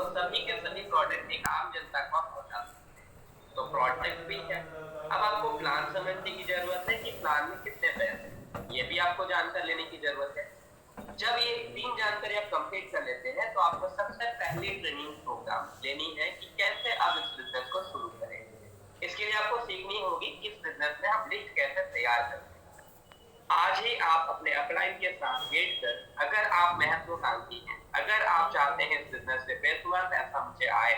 वो सभी के सभी प्रोडक्ट एक आम जनता को आप पहुँचा सकते हैं। तो प्रोडक्ट भी है। अब आपको प्लान समझने की ज़रूरत है कि प्लान में कितने पैसे हैं, ये भी आपको जानकर लेने की ज़रूरत है। जब ये 3 जानकारी आप कंप्लीट कर लेते हैं, तो आपको सबसे पहले ट्रेनिंग प्रोग्राम लेनी है कि कैसे आप इस बिज़नेस को शुरू करें। इसके लिए आपको सीखनी होगी कि इस बिज़नेस में हम लिस्ट कैसे तैयार करते हैं। आज ही आप अपने अपलाइन के साथ बैठकर अगर आप महत्वाकांक्षी हैं, अगर आप चाहते हैं इस बिज़नेस से बेशुमार पैसा मुझे आए,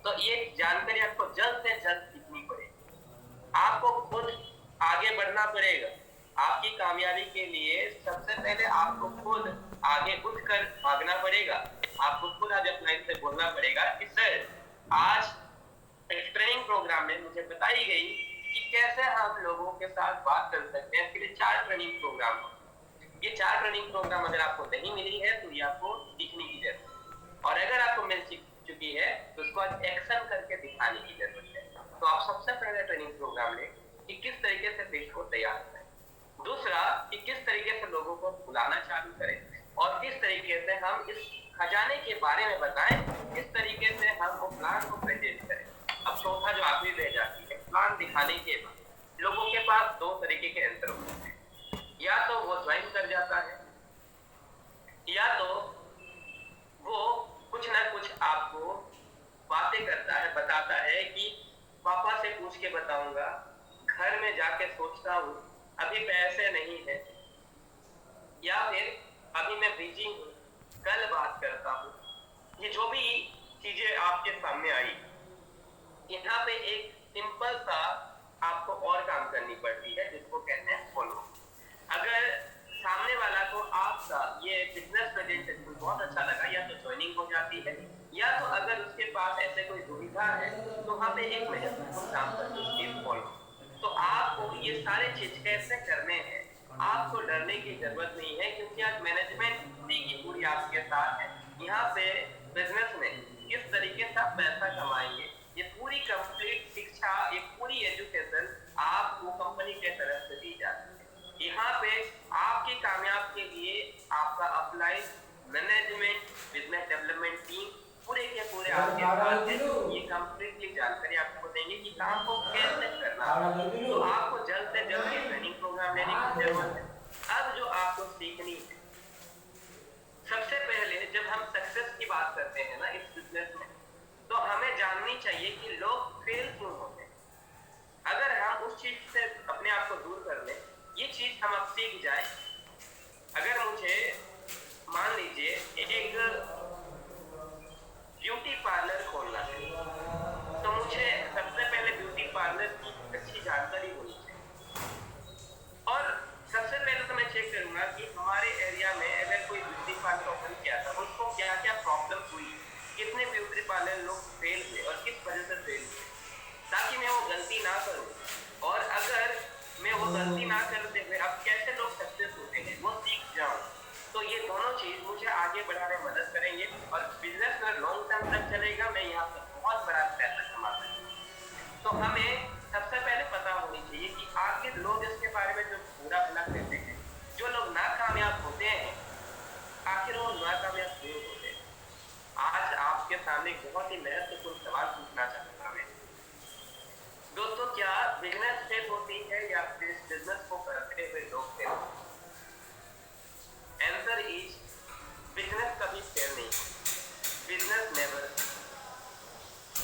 तो ये जानकारी आपको जल्द से जल्द सीखनी पड़ेगी। आपको खुद आगे बढ़ना पड़ेगा। आपकी कामयाबी के लिए सबसे पहले आपको खुद आगे उठकर भागना पड़ेगा। आपको खुद आज अपलाइन से बोलना पड़ेगा कि सर, आज एक ट्रेनिंग प्रोग्राम में मुझे बताई गई कि कैसे हम लोगों के साथ बात कर सकते हैं। इसके लिए 4 ट्रेनिंग प्रोग्राम होते हैं। ये 4 ट्रेनिंग प्रोग्राम अगर आपको नहीं मिली है तो ये आपको सीखने की जरूरत है, और अगर आपको मिल चुकी है तो उसको आज एक्शन करके दिखाने की जरूरत है। तो आप सबसे पहले ट्रेनिंग प्रोग्राम लें कि किस तरीके से पेज को तैयार करें, दूसरा कि किस तरीके से लोगों को बुलाना चालू करें, और किस तरीके से हम इस खजाने के बारे में बताएं, किस तरीके से हम वो प्लान को प्रेजेंट करें। अब चौथा जो आखिरी रह जाती है, प्लान दिखाने के बाद लोगों के पास 2 तरीके के आंसर होते हैं। या तो वो ज्वाइन कर जाता है, या तो वो कुछ ना कुछ आपको बातें करता है, बताता है कि पापा से पूछ के बताऊंगा, घर में जाके सोचता हूँ, अभी पैसे नहीं है, या फिर अभी मैं बिजी हूँ, कल बात करता हूँ। ये जो भी चीजें आपके सामने आई, यहाँ पे एक सिंपल सा आपको और काम करनी पड़ती है, जिसको कहते हैं फॉलो। अगर सामने वाला को आपका ये बिजनेस प्रेजेंटेशन बहुत अच्छा लगा, या तो ज्वाइनिंग हो जाती है, या तो अगर उसके पास ऐसे कोई दुविधा है तो वहाँ पे एक महत्वपूर्ण काम करते हैं फॉलो। तो आपको ये सारे चीज कैसे करने हैं, आपको डरने की जरूरत नहीं है, क्योंकि आज मैनेजमेंट पूरी की पूरी आपके साथ है। यहाँ पे बिजनेस में किस तरीके से आप पैसा कमाएंगे, ये पूरी कंप्लीट शिक्षा, ये पूरी एजुकेशन आपको कंपनी के तरफ से दी जाती है। यहाँ पे आपकी कामयाब के लिए आपका upline management, business development team पूरे के पूरे आपके साथ है। ये कंप्लीटली जानकारी आपको देंगे कि काम को कैसे करना है। तो आपको जल्द से जल्द ये ट्रेनिंग प्रोग्राम लेने की जरूरत है। अब जो आपको सीखनी है, सबसे पहले जब हम सक्सेस की बात करते हैं ना इस बिजनेस में, तो हमें जाननी चाहिए कि लोग फेल क्यों होते हैं। अगर हम उस चीज से अपने आप को दूर कर लें, ये चीज हम अब सीख जाए। अगर मुझे मान लीजिए एक ब्यूटी पार्लर खोलना है, तो मुझे सबसे पहले ब्यूटी पार्लर की अच्छी जानकारी होनी चाहिए। और सबसे पहले तो मैं चेक करूंगा कि हमारे एरिया में अगर कोई ब्यूटी पार्लर ओपन किया था, उसको क्या क्या प्रॉब्लम हुई, कितने ब्यूटी पार्लर लोग फेल हुए और किस वजह से फेल हुए, ताकि मैं वो गलती ना करूं। और अगर मैं वो गलती ना करते हुए अब कैसे लोग सक्सेस होते हैं वो सीख जाऊं, तो ये दोनों चीज मुझे आगे बढ़ाने में मदद करेंगे, और बिजनेस में लॉन्ग टर्म तक चलेगा। मैं यहाँ पर बहुत बड़ा पैसा कमा सकूं। तो हमें सबसे पहले पता होनी चाहिए कि आखिर लोग इसके बारे में जो पूरा भला कहते हैं, जो लोग नाकामयाब होते हैं, आखिर वो नाकामयाब क्यों होते हैं। आज आपके सामने बहुत ही महत्वपूर्ण सवाल पूछना चाहता हूं मैं, दोस्तों, क्या बिजनेस फेल होती है या फिर बिजनेस को करते हुए लोग फेल होते हैं? आंसर इज बिजनेस कभी फेल नहीं होती, बिजनेस नेवर।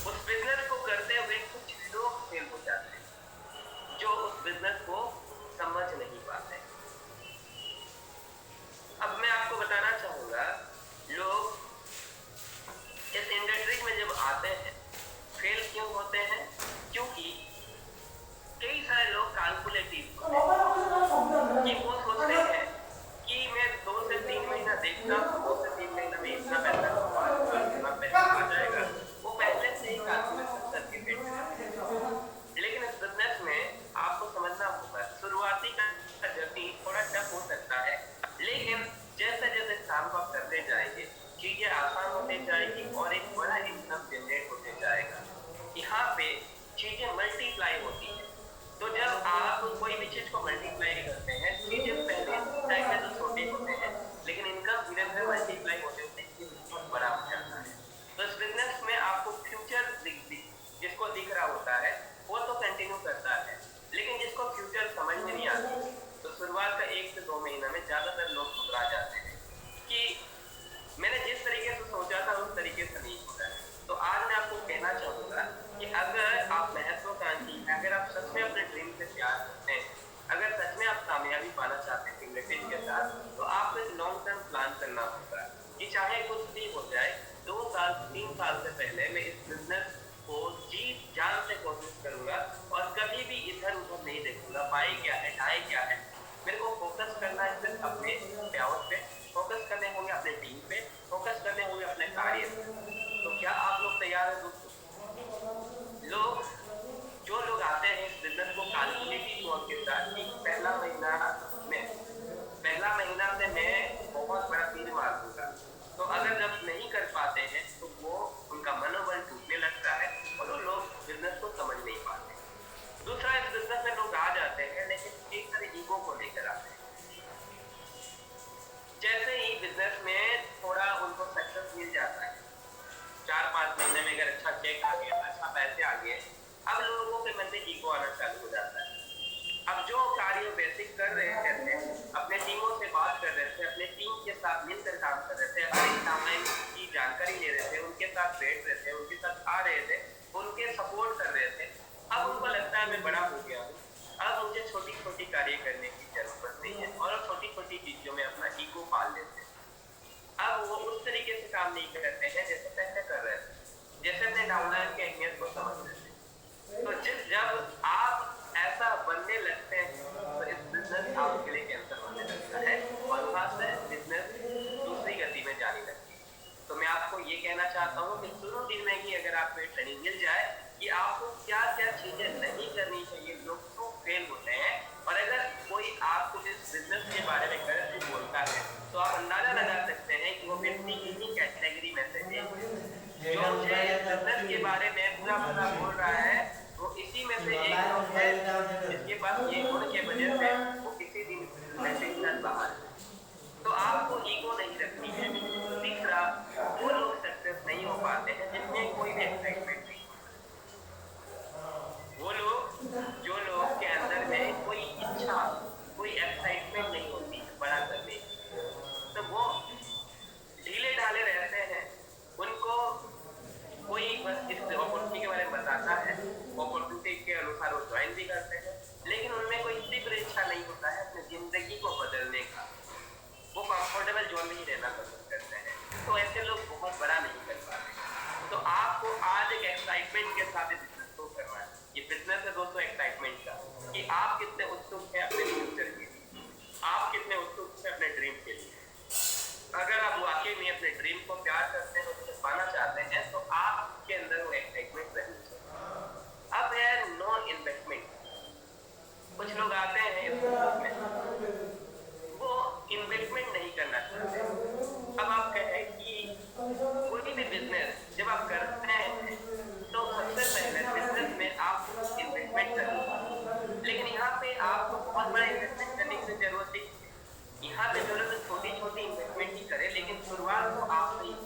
उस बिजनेस को करते हुए कुछ लोग फेल हो जाते हैं, जो उस बिजनेस को समझ नहीं पाते। अब मैं आपको बताना चाहूंगा, लोग इस इंडस्ट्री में जब आते हैं फेल क्यों होते हैं, क्योंकि कई सारे लोग कैलकुलेटिव होते हैं कि वो सोचते हैं कि मैं 2 से 3 महीना देखता हूँ, 2 से 3 महीना में इतना पैसा कमाऊंगा, इतना पैसा आ जाएगा, वो पहले से ही कैलकुलेशन करके बैठे हैं। लेकिन इस बिजनेस में आपको समझना होगा, शुरुआती का जर्नी थोड़ा टफ हो सकता है, लेकिन जैसे जैसे काम को आप करते जाएंगे, चीजें आसान होते जाएगी और एक बड़ा इनकम जनरेट होते जाएगा। यहाँ पे चीजें मल्टीप्लाई होती है। तो जब आप कोई भी चीज को मल्टीप्लाई करते हैं, चीजें पहले टाइम में तो छोटे होते हैं, लेकिन इनकम धीरे धीरे पहले मैं इस बिजनेस को जी जान से कोशिश करूंगा और कभी भी इधर उधर नहीं देखूंगा बाई क्या है ढाई क्या है। मेरे को फोकस करना है सिर्फ अपने प्याउट पे, फोकस करने होंगे अपने टीम पे, फोकस करने होंगे अपने कार्य पे। तो क्या आप लोग तैयार हैं दोस्तों? लोग जो लोग आते हैं इस बिजनेस को कैलकुलेटिव मोड के साथ कि पहला महीना से मैं बहुत बड़ा तीर मार दूंगा, तो अगर जब नहीं कर पाते हैं तो वो उनका मनोबल टूटने लगता है और वो लोग बिजनेस को समझ नहीं पाते। दूसरा, इस बिजनेस में लोग आ जाते हैं लेकिन एक तरह ईगो को लेकर आते हैं। जैसे ही बिजनेस में थोड़ा उनको सक्सेस मिल जाता है, 4-5 महीने में अगर अच्छा चेक आ गया, अच्छा पैसे आ गए, अब लोगों के मन में ईगो आना चालू हो जाता है। अब जो कार्य बेसिक कर रहे थे, अपने टीमों से बात कर रहे थे, अपने टीम के साथ मिलकर काम कर रहे थे, अपने टाइमलाइन की जानकारी ले रहे थे, उनके साथ बैठ रहे थे, उनके साथ खा रहे थे, उनके सपोर्ट कर रहे थे, अब उनको लगता है मैं बड़ा हो गया हूँ, अब मुझे छोटी छोटी कार्य करने की जरूरत नहीं है और छोटी छोटी चीजों में अपना ईगो पाल लेते हैं। अब वो उस तरीके से काम नहीं करते हैं जैसे पहले कर रहे थे, जैसे अपने डाउनलाइन की अहमियत को समझ रहे थे। तो जब आप ऐसा बनने लगते हैं तो इस बिजनेस आपके लिए कैंसर बनने लगता है और वहां से बिजनेस दूसरी गति में जाने लगती है। तो मैं आपको ये कहना चाहता हूँ कि शुरू दिन में ही अगर आपको ट्रेनिंग मिल जाए कि आपको क्या क्या चीजें नहीं करनी चाहिए, लोग क्यों फेल होते हैं, और अगर कोई आपको इस बिजनेस के बारे में गलत बोलता है तो आप अंदाजा लगा सकते हैं कि वो व्यक्ति किसी कैटेगरी में से है। जो मुझे बिजनेस के बारे में पूरा बोल रहा है वो इसी में से एक लोग है जिसके पास ये गुण के वजह से वो किसी दिन से चल बाहर। तो आपको ईगो नहीं रखनी है। तीसरा, वो लोग सक्सेस नहीं हो पाते हैं जिनमें कोई भी एक्साइटमेंट नहीं होता। वो लोग जो लोग के अंदर में कोई इच्छा, कोई एक्साइटमेंट नहीं होती बड़ा करने की, तो वो ढीले ढाले रहते हैं। उनको कोई बस इस अपॉर्चुनिटी के बारे में बताता है, अपॉर्चुनिटी के अनुसार वो ज्वाइन भी करते हैं, लेकिन उनमें कोई तीव्र इच्छा नहीं होता है अपनी जिंदगी को बदलने का। वो कंफर्टेबल जोन में ही रहना पसंद करते हैं। तो ऐसे लोग बहुत बड़ा नहीं कर पाते। तो आपको आज एक एक्साइटमेंट के साथ बिजनेस को करना है। ये बिजनेस है दोस्तों एक्साइटमेंट का, कि आप कितने उत्सुक हैं अपने फ्यूचर के लिए, आप कितने उत्सुक हैं अपने ड्रीम के लिए। अगर आप वाकई में अपने ड्रीम को प्यार करते हैं, उसको पाना चाहते हैं, तो आपके अंदर वो एक्साइटमेंट रहनी चाहिए। अब है नो इन्वेस्टमेंट। कुछ लोग आते हैं इस बिजनेस में, वो इन्वेस्टमेंट नहीं करना चाहते। अब आप कहें कि कोई भी बिजनेस जब आप करते हैं तो सबसे पहले बिजनेस में आप इन्वेस्टमेंट करें, लेकिन यहाँ पे आपको बहुत बड़ा इन्वेस्टमेंट करने की जरूरत नहीं है। यहाँ पे जो लोग छोटी छोटी इन्वेस्टमेंट ही करें, लेकिन शुरुआत तो आप नहीं।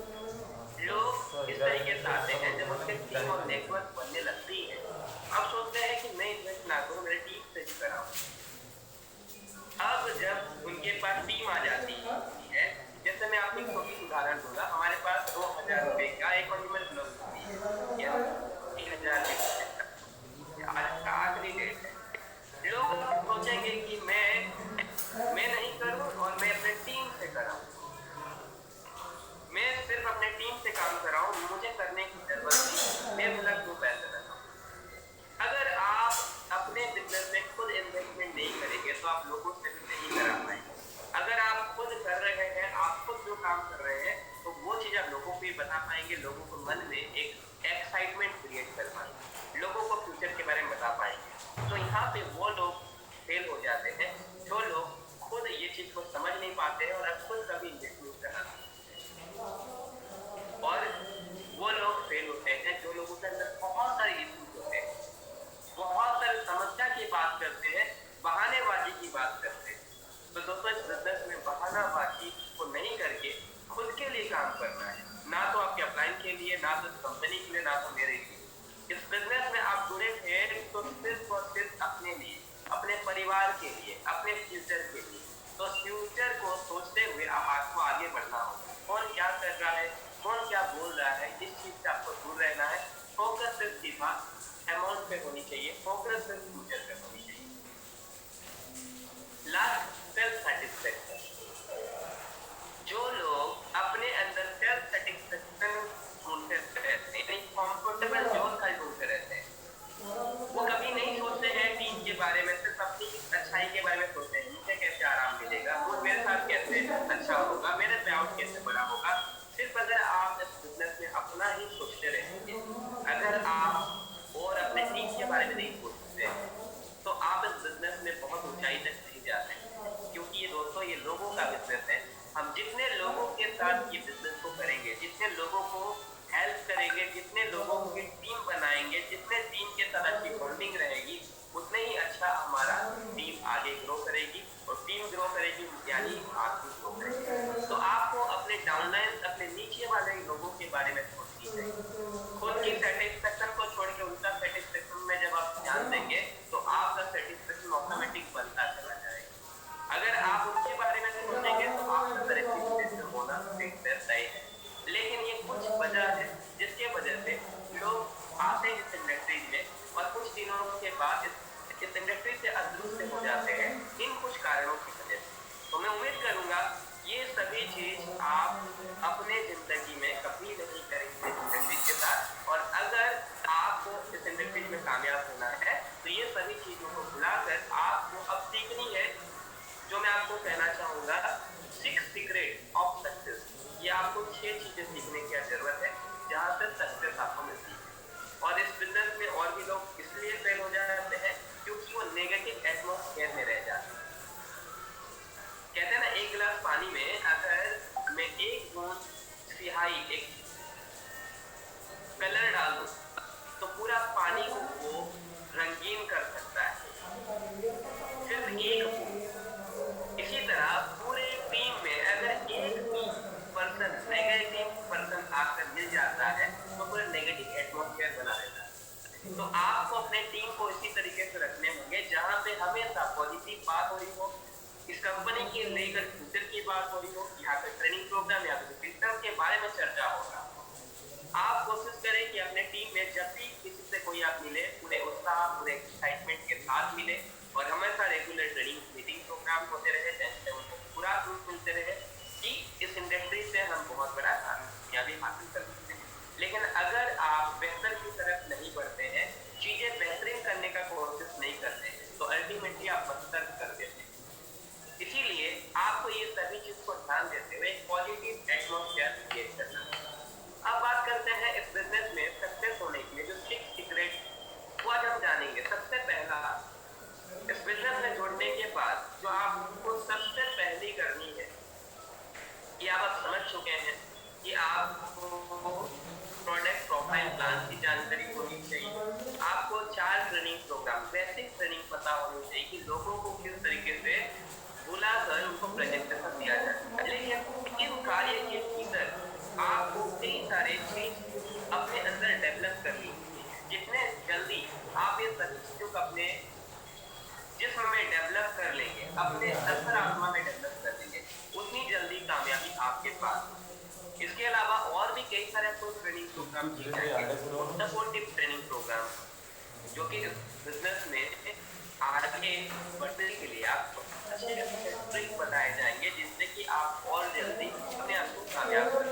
लोग इस तरीके से आते हैं जब उनके टीम और नेटवर्क बनने लगती है, अब सोचते हैं कि मैं इन्वेस्ट ना करूँ, मेरे टीम से ही कराऊँ। अब जब उनके पास टीम आ जाती है, जैसे मैं आपको एक छोटी उदाहरण दूंगा, हमारे पास 2000 रुपए का एक ऑर्डिनल ब्लॉग होती है, 3000 आज का आखिरी डेट है। लोग सोचेंगे कि मैं नहीं करूं और मैं अपने टीम से कराऊं, मैं सिर्फ अपने टीम से काम कराऊं, मुझे करने की जरूरत नहीं, मैं भला क्यों पैसे लगाऊं। अगर आप अपने बिजनेस में खुद इन्वेस्टमेंट नहीं करेंगे तो आप लोगों से भी नहीं करा पाएंगे। अगर आप खुद कर रहे हैं, आप खुद जो काम कर रहे हैं, तो वो चीज आप लोगों को भी बता पाएंगे, लोगों को मन में एक एक्साइटमेंट क्रिएट कर पाएंगे, लोगों को फ्यूचर के बारे में बता पाएंगे। तो यहाँ पे वो लोग फेल हो जाते हैं जो लोग खुद ये चीज को समझ नहीं पाते हैं और खुद कभी इन्वेस्टमेंट करना, और वो लोग फेल होते हैं जो लोगों के अंदर बहुत सारे इश्यूज होते हैं, बहुत सारी समस्या की बात करते हैं, बहानेबाजी की बात करते हैं। तो दोस्तों इस बिजनेस में बहानाबाजी को नहीं करके खुद के लिए काम करना है, ना तो आपके अपलाइन के लिए, ना तो कंपनी के लिए, ना तो मेरे लिए। इस बिजनेस में आप जुड़े थे तो सिर्फ और सिर्फ अपने लिए, अपने परिवार के लिए, अपने फ्यूचर के लिए। तो फ्यूचर को सोचते हुए आपको आगे बढ़ना होगा। कौन क्या कर रहा है, कौन क्या बोल रहा है, इस चीज से आपको दूर रहना है। फोकस सिर्फ सीधा अमाउंट पे होनी चाहिए, फोकस सिर्फ फ्यूचर पे होनी चाहिए। Last, self satisfaction. जो लोग अपने अंदर सेल्फ सेटिस्फेक्शन ढूंढते रहते करेंगे, जितने लोगों की टीम बनाएंगे, जितने टीम के साथ अच्छी बॉन्डिंग रहेगी, उतने ही अच्छा हमारा टीम आगे ग्रो करेगी, और टीम ग्रो करेगी यानी आप भी ग्रो करेंगे। तो आपको अपने डाउनलाइन, अपने नीचे वाले लोगों के बारे में सोचनी चाहिए। खुद की सेटिस्फेक्शन को छोड़ के उनका सेटिस्फेक्शन में जब आप ध्यान देंगे तो आपका सेटिस्फेक्शन ऑटोमेटिक बनता चला जाएगा। अगर आप उनके बारे में सोचेंगे तो आपका सेटिस्फेक्शन होना तय है। लेकिन ये कुछ वजह है जिसके वजह से लोग आते हैं इस इंडस्ट्री में और कुछ दिनों के बाद इस इंडस्ट्री से अदृश्य हो जाते हैं, इन कुछ कारणों की वजह से। तो मैं उम्मीद करूंगा ये सभी चीज आप अपने जिंदगी में कभी नहीं करेंगे इस इंडस्ट्री के साथ, और अगर आपको इस इंडस्ट्री में कामयाब होना है तो ये सभी चीजों को भुलाकर आपको अब सीखनी है। जो मैं आपको कहना चाहूंगा, 6 सीक्रेट ऑफ सक्सेस, ये आपको 6 चीजें सीखने की जरूरत है जहां से सक्सेस आपको मिलती है। और इस बिजनेस में और भी लोग इसलिए फेल हो जाते हैं क्योंकि वो नेगेटिव एटमॉस्फेयर में रह जाते हैं। कहते हैं ना, एक गिलास पानी में अगर मैं एक बूंद स्याही, एक कलर डाल दूं तो पूरा पानी को वो रंगीन कर सकता है, सिर्फ एक बूंद। इसी तरह पूरे टीम में अगर एक भी पर्सन, नेगेटिव पर्सन आकर मिल जाता है तो पूरा नेगेटिव एटमॉस्फेयर बना रहता है। तो आपको अपने टीम को इसी तरीके से रखने होंगे जहां पे हमेशा पॉजिटिव बात हो रही हो, इस कंपनी के लेकर फ्यूचर की बात हो रही हो, यहाँ पे ट्रेनिंग प्रोग्राम या फिर सिस्टम के बारे में चर्चा होगा। आप कोशिश करें कि अपने टीम में जब भी किसी से कोई आप मिले, पूरे उत्साह, पूरे एक्साइटमेंट के साथ मिले, और हमेशा रेगुलर ट्रेनिंग मीटिंग प्रोग्राम होते रहे जिनसे उनको पूरा प्रूफ मिलते रहे कि इस इंडस्ट्री से हम बहुत बड़ा कामयाबी हासिल कर सकते हैं। लेकिन अगर आप बेहतर की तरफ नहीं बढ़ते हैं, चीजें बेहतरीन करने का कोशिश नहीं करते हैं, तो अल्टीमेटली आप बदतर कर देते हैं। इसीलिए आपको ये सभी चीज को ध्यान देते हुए पॉजिटिव एटमॉस्फेयर क्रिएट करना है। अब बात करते हैं इस बिजनेस में सक्सेस होने के लिए जो 6 सीक्रेट, वो आज हम जानेंगे। सबसे पहला, इस बिजनेस में जुड़ने के बाद जो आपको सबसे पहली करनी है, कि आप समझ चुके हैं कि आपको प्रोडक्ट प्रोफाइल प्लान की जानकारी होनी चाहिए। आपको 4 ट्रेनिंग प्रोग्राम, बेसिक ट्रेनिंग पता होनी चाहिए कि लोगों को किस तरीके से बुलाकर उनको प्रेजेंटेशन दिया जाए। लेकिन इन कार्य के भीतर आपको कई सारे चीज अपने अंदर डेवलप करनी है। जितने जल्दी आप ये सभी चीजों को अपने जिस्म में डेवलप कर लेंगे, अपने अंतरात्मा में डेवलप कर लेंगे, उतनी जल्दी कामयाबी आपके पास। इसके अलावा और भी कई सारे आपको ट्रेनिंग प्रोग्राम दिए जाएंगे, सपोर्टिव ट्रेनिंग प्रोग्राम, जो कि बिजनेस में आगे बढ़ने के लिए आपको अच्छे ट्रिक बताए जाएंगे जिससे कि आप और जल्दी अपने आप को कामयाब करें।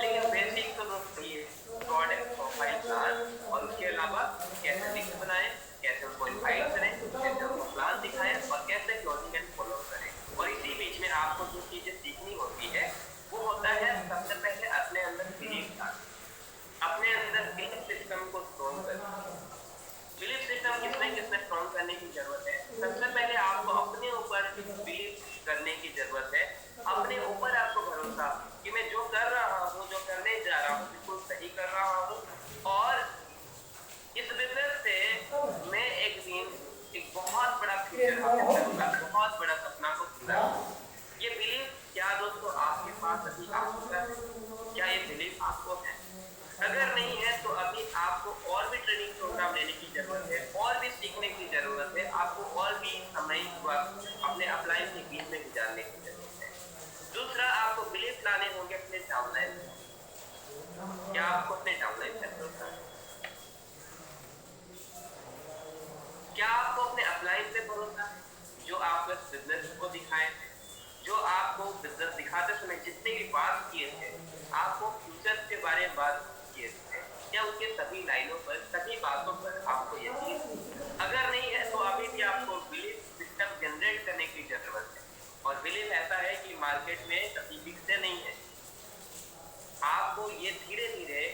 लेकिन बेसिक तो दोस्तों ये प्रोडक्ट प्रोफाइल प्लान, और उसके अलावा कैसे लिस्ट बनाएं, कैसे उनको इनवाइट करें, कैसे उनको प्लान दिखाएं और कैसे क्लोजिंग एंड फॉलो करें। और इसी बीच में आपको जो चीजें सीखनी होती है वो होता है सबसे पहले अपने अंदर बिलीफ था, अपने अंदर बिलीफ सिस्टम को स्ट्रॉन्ग करना। बिलीफ सिस्टम किसने स्ट्रॉन्ग करने की जरूरत है? सबसे पहले आपको अपने ऊपर बिलीव करने की जरूरत है, अपने ऊपर आपको भरोसा कि मैं जो कर रहा हूँ, जो करने जा रहा हूँ, बिल्कुल सही कर रहा हूँ, और इस बिजनेस से मैं एक दिन एक बहुत बड़ा फ्यूचर हासिल करूंगा, बहुत बड़ा सपना को पूरा। ये बिलीव क्या दोस्तों आपके पास अभी आ चुका है? क्या ये बिलीव आपको है? अगर नहीं है तो अभी आपको और भी ट्रेनिंग प्रोग्राम लेने की जरूरत है, और भी सीखने की जरूरत है, आपको और भी समय अपने अपलाइन के बीच में गुजारने की जरूरत है। दूसरा, आपको बिलीफ लाने होंगे अपने डाउनलाइन। क्या आपको अपने डाउनलाइन से भरोसा है? क्या आपको अपने अपलाइन पे भरोसा है, जो आपको इस बिजनेस को दिखाए थे, जो आपको बिजनेस दिखाते समय जितने भी बात किए थे, आपको फ्यूचर के बारे में बात किए थे, क्या उनके सभी लाइनों पर, सभी बातों पर आपको यकीन? अगर नहीं है तो अभी भी आपको बिलीफ सिस्टम जनरेट करने की जरूरत है। और बिलीफ ऐसा है कि मार्केट में कभी बिकते नहीं है, आपको ये धीरे धीरे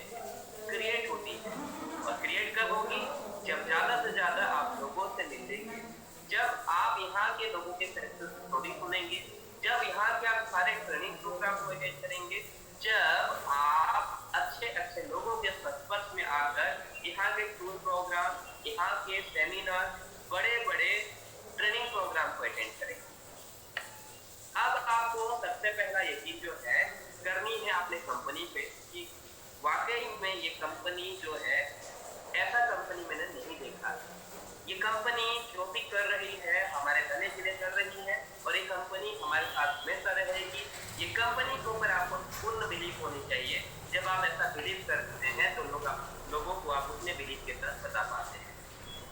क्रिएट होती है। और क्रिएट कब होगी? जब ज्यादा से ज्यादा आप लोगों से मिलेंगे, जब आप यहाँ के लोगों के सक्सेस स्टोरी सुनेंगे, जब यहाँ के आप सारे ट्रेनिंग प्रोग्राम को अटेंड करेंगे, जब आप अच्छे अच्छे लोगों के के टूर प्रोग्राम, यहाँ के सेमिनार, बड़े बड़े ट्रेनिंग प्रोग्राम को अटेंड करेंगे। अब आपको सबसे पहला ये चीज जो है करनी है अपने कंपनी पे कि वाकई में ये कंपनी जो है ऐसा कंपनी मैंने नहीं देखा। ये कंपनी जो भी कर रही है हमारे भले के लिए कर रही है और ये कंपनी हमारे साथ हमेशा रहेगी। ये कंपनी के ऊपर आपको पूर्ण बिलीव होनी चाहिए। जब आप ऐसा बिलीव करते हैं तो लोगों को आप अपने बिलीव की तरफ बता पाते हैं।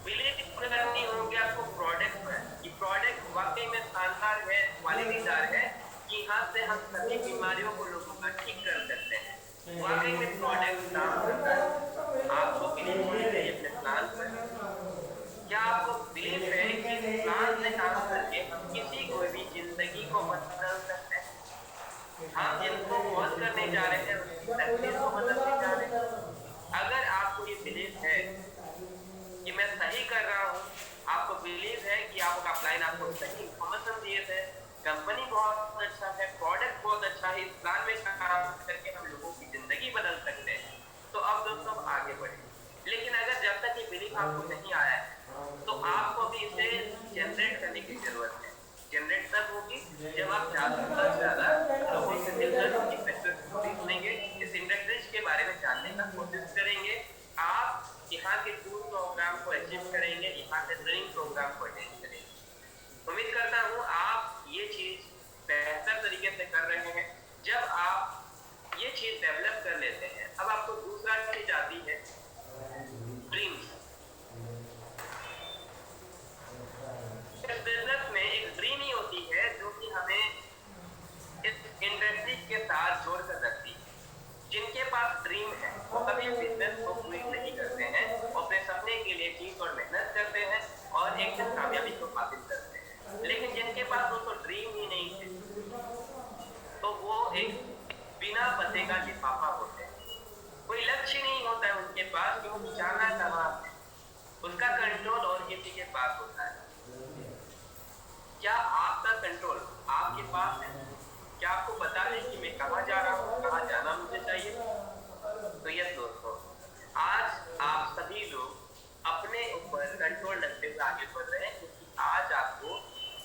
बिलीव करनी होगी आपको प्रोडक्ट पर कि प्रोडक्ट वाकई में शानदार है, क्वालिटीदार है कि यहाँ से हम सभी बीमारियों को लोगों का ठीक कर सकते हैं। वाकई में प्रोडक्ट काम करता है। आपको बिलीव होनी चाहिए अपने प्लान पर। क्या आपको बिलीव है कि प्लान से काम करके हम किसी को भी जिंदगी को बदल सकते हैं? हम जिनको मौत करने जा रहे हैं उसकी तकदीर को बदलने जा रहे हैं। अगर आपको ये बिलीव है कि मैं सही कर रहा हूँ, आपको बिलीव है कि आपका अपलाइन आपको सही इन्फॉर्मेशन दिए थे, कंपनी बहुत अच्छा है, प्रोडक्ट बहुत अच्छा है, इस प्लान में काम करके हम लोगों की जिंदगी बदल सकते हैं, तो अब दोस्तों आगे बढ़े। लेकिन अगर जब तक ये बिलीव आपको नहीं आया है तो आपको भी इसे जनरेट करने की जरूरत है। जनरेट तब होगी जब आप ज्यादा से ज्यादा लोगों से मिलकर इंडस्ट्री सुनेंगे, इस इंडस्ट्रीज के बारे में जानने का कोशिश करेंगे। आप यहाँ के टूर प्रोग्राम को अचीव करेंगे, यहाँ के ट्रेनिंग प्रोग्राम को अटेंड करेंगे। उम्मीद करता हूँ आप ये चीज बेहतर तरीके से कर रहे हैं। जब आप ये चीज डेवलप कर लेते हैं, अब आपको दूसरा चीज आती है ड्रीम्स। इस बिजनेस में एक ड्रीम ही होती है जो कि हमें इस इंडस्ट्री के साथ जोड़कर रखती है। जिनके पास ड्रीम है वो कभी बिजनेस को क्विट नहीं करते हैं, वो अपने सपने के लिए जीत और मेहनत करते हैं और एक दिन कामयाबी को हासिल करते हैं। लेकिन जिनके पास वो तो ड्रीम ही नहीं है तो वो एक बिना पते का लिफाफा होते हैं। कोई लक्ष्य नहीं होता है उनके पास, क्योंकि जाना कहाँ है उसका कंट्रोल और किसी के पास होता है। क्या आपका कंट्रोल आपके पास है? क्या आपको पता है कि मैं कहाँ जा रहा हूँ, कहाँ जाना मुझे चाहिए? तो यस दोस्तों, आज आप सभी लोग अपने ऊपर कंट्रोल रखते हुए आगे बढ़ रहे हैं, क्योंकि आज आपको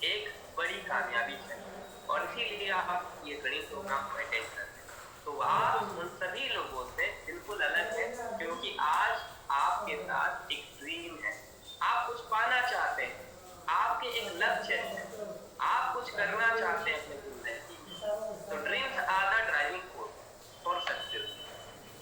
एक बड़ी कामयाबी चाहिए और इसीलिए आप ये ट्रेनिंग प्रोग्राम को अटेंड कर रहे हैं। तो आप उन सभी लोगों से बिल्कुल अलग है, क्योंकि आज आपके साथ एक ड्रीम है, आप कुछ पाना चाहते हैं, आपके एक लक्ष्य है, आप कुछ करना चाहते हैं अपनी जिंदगी में। तो dreams are the driving force for success.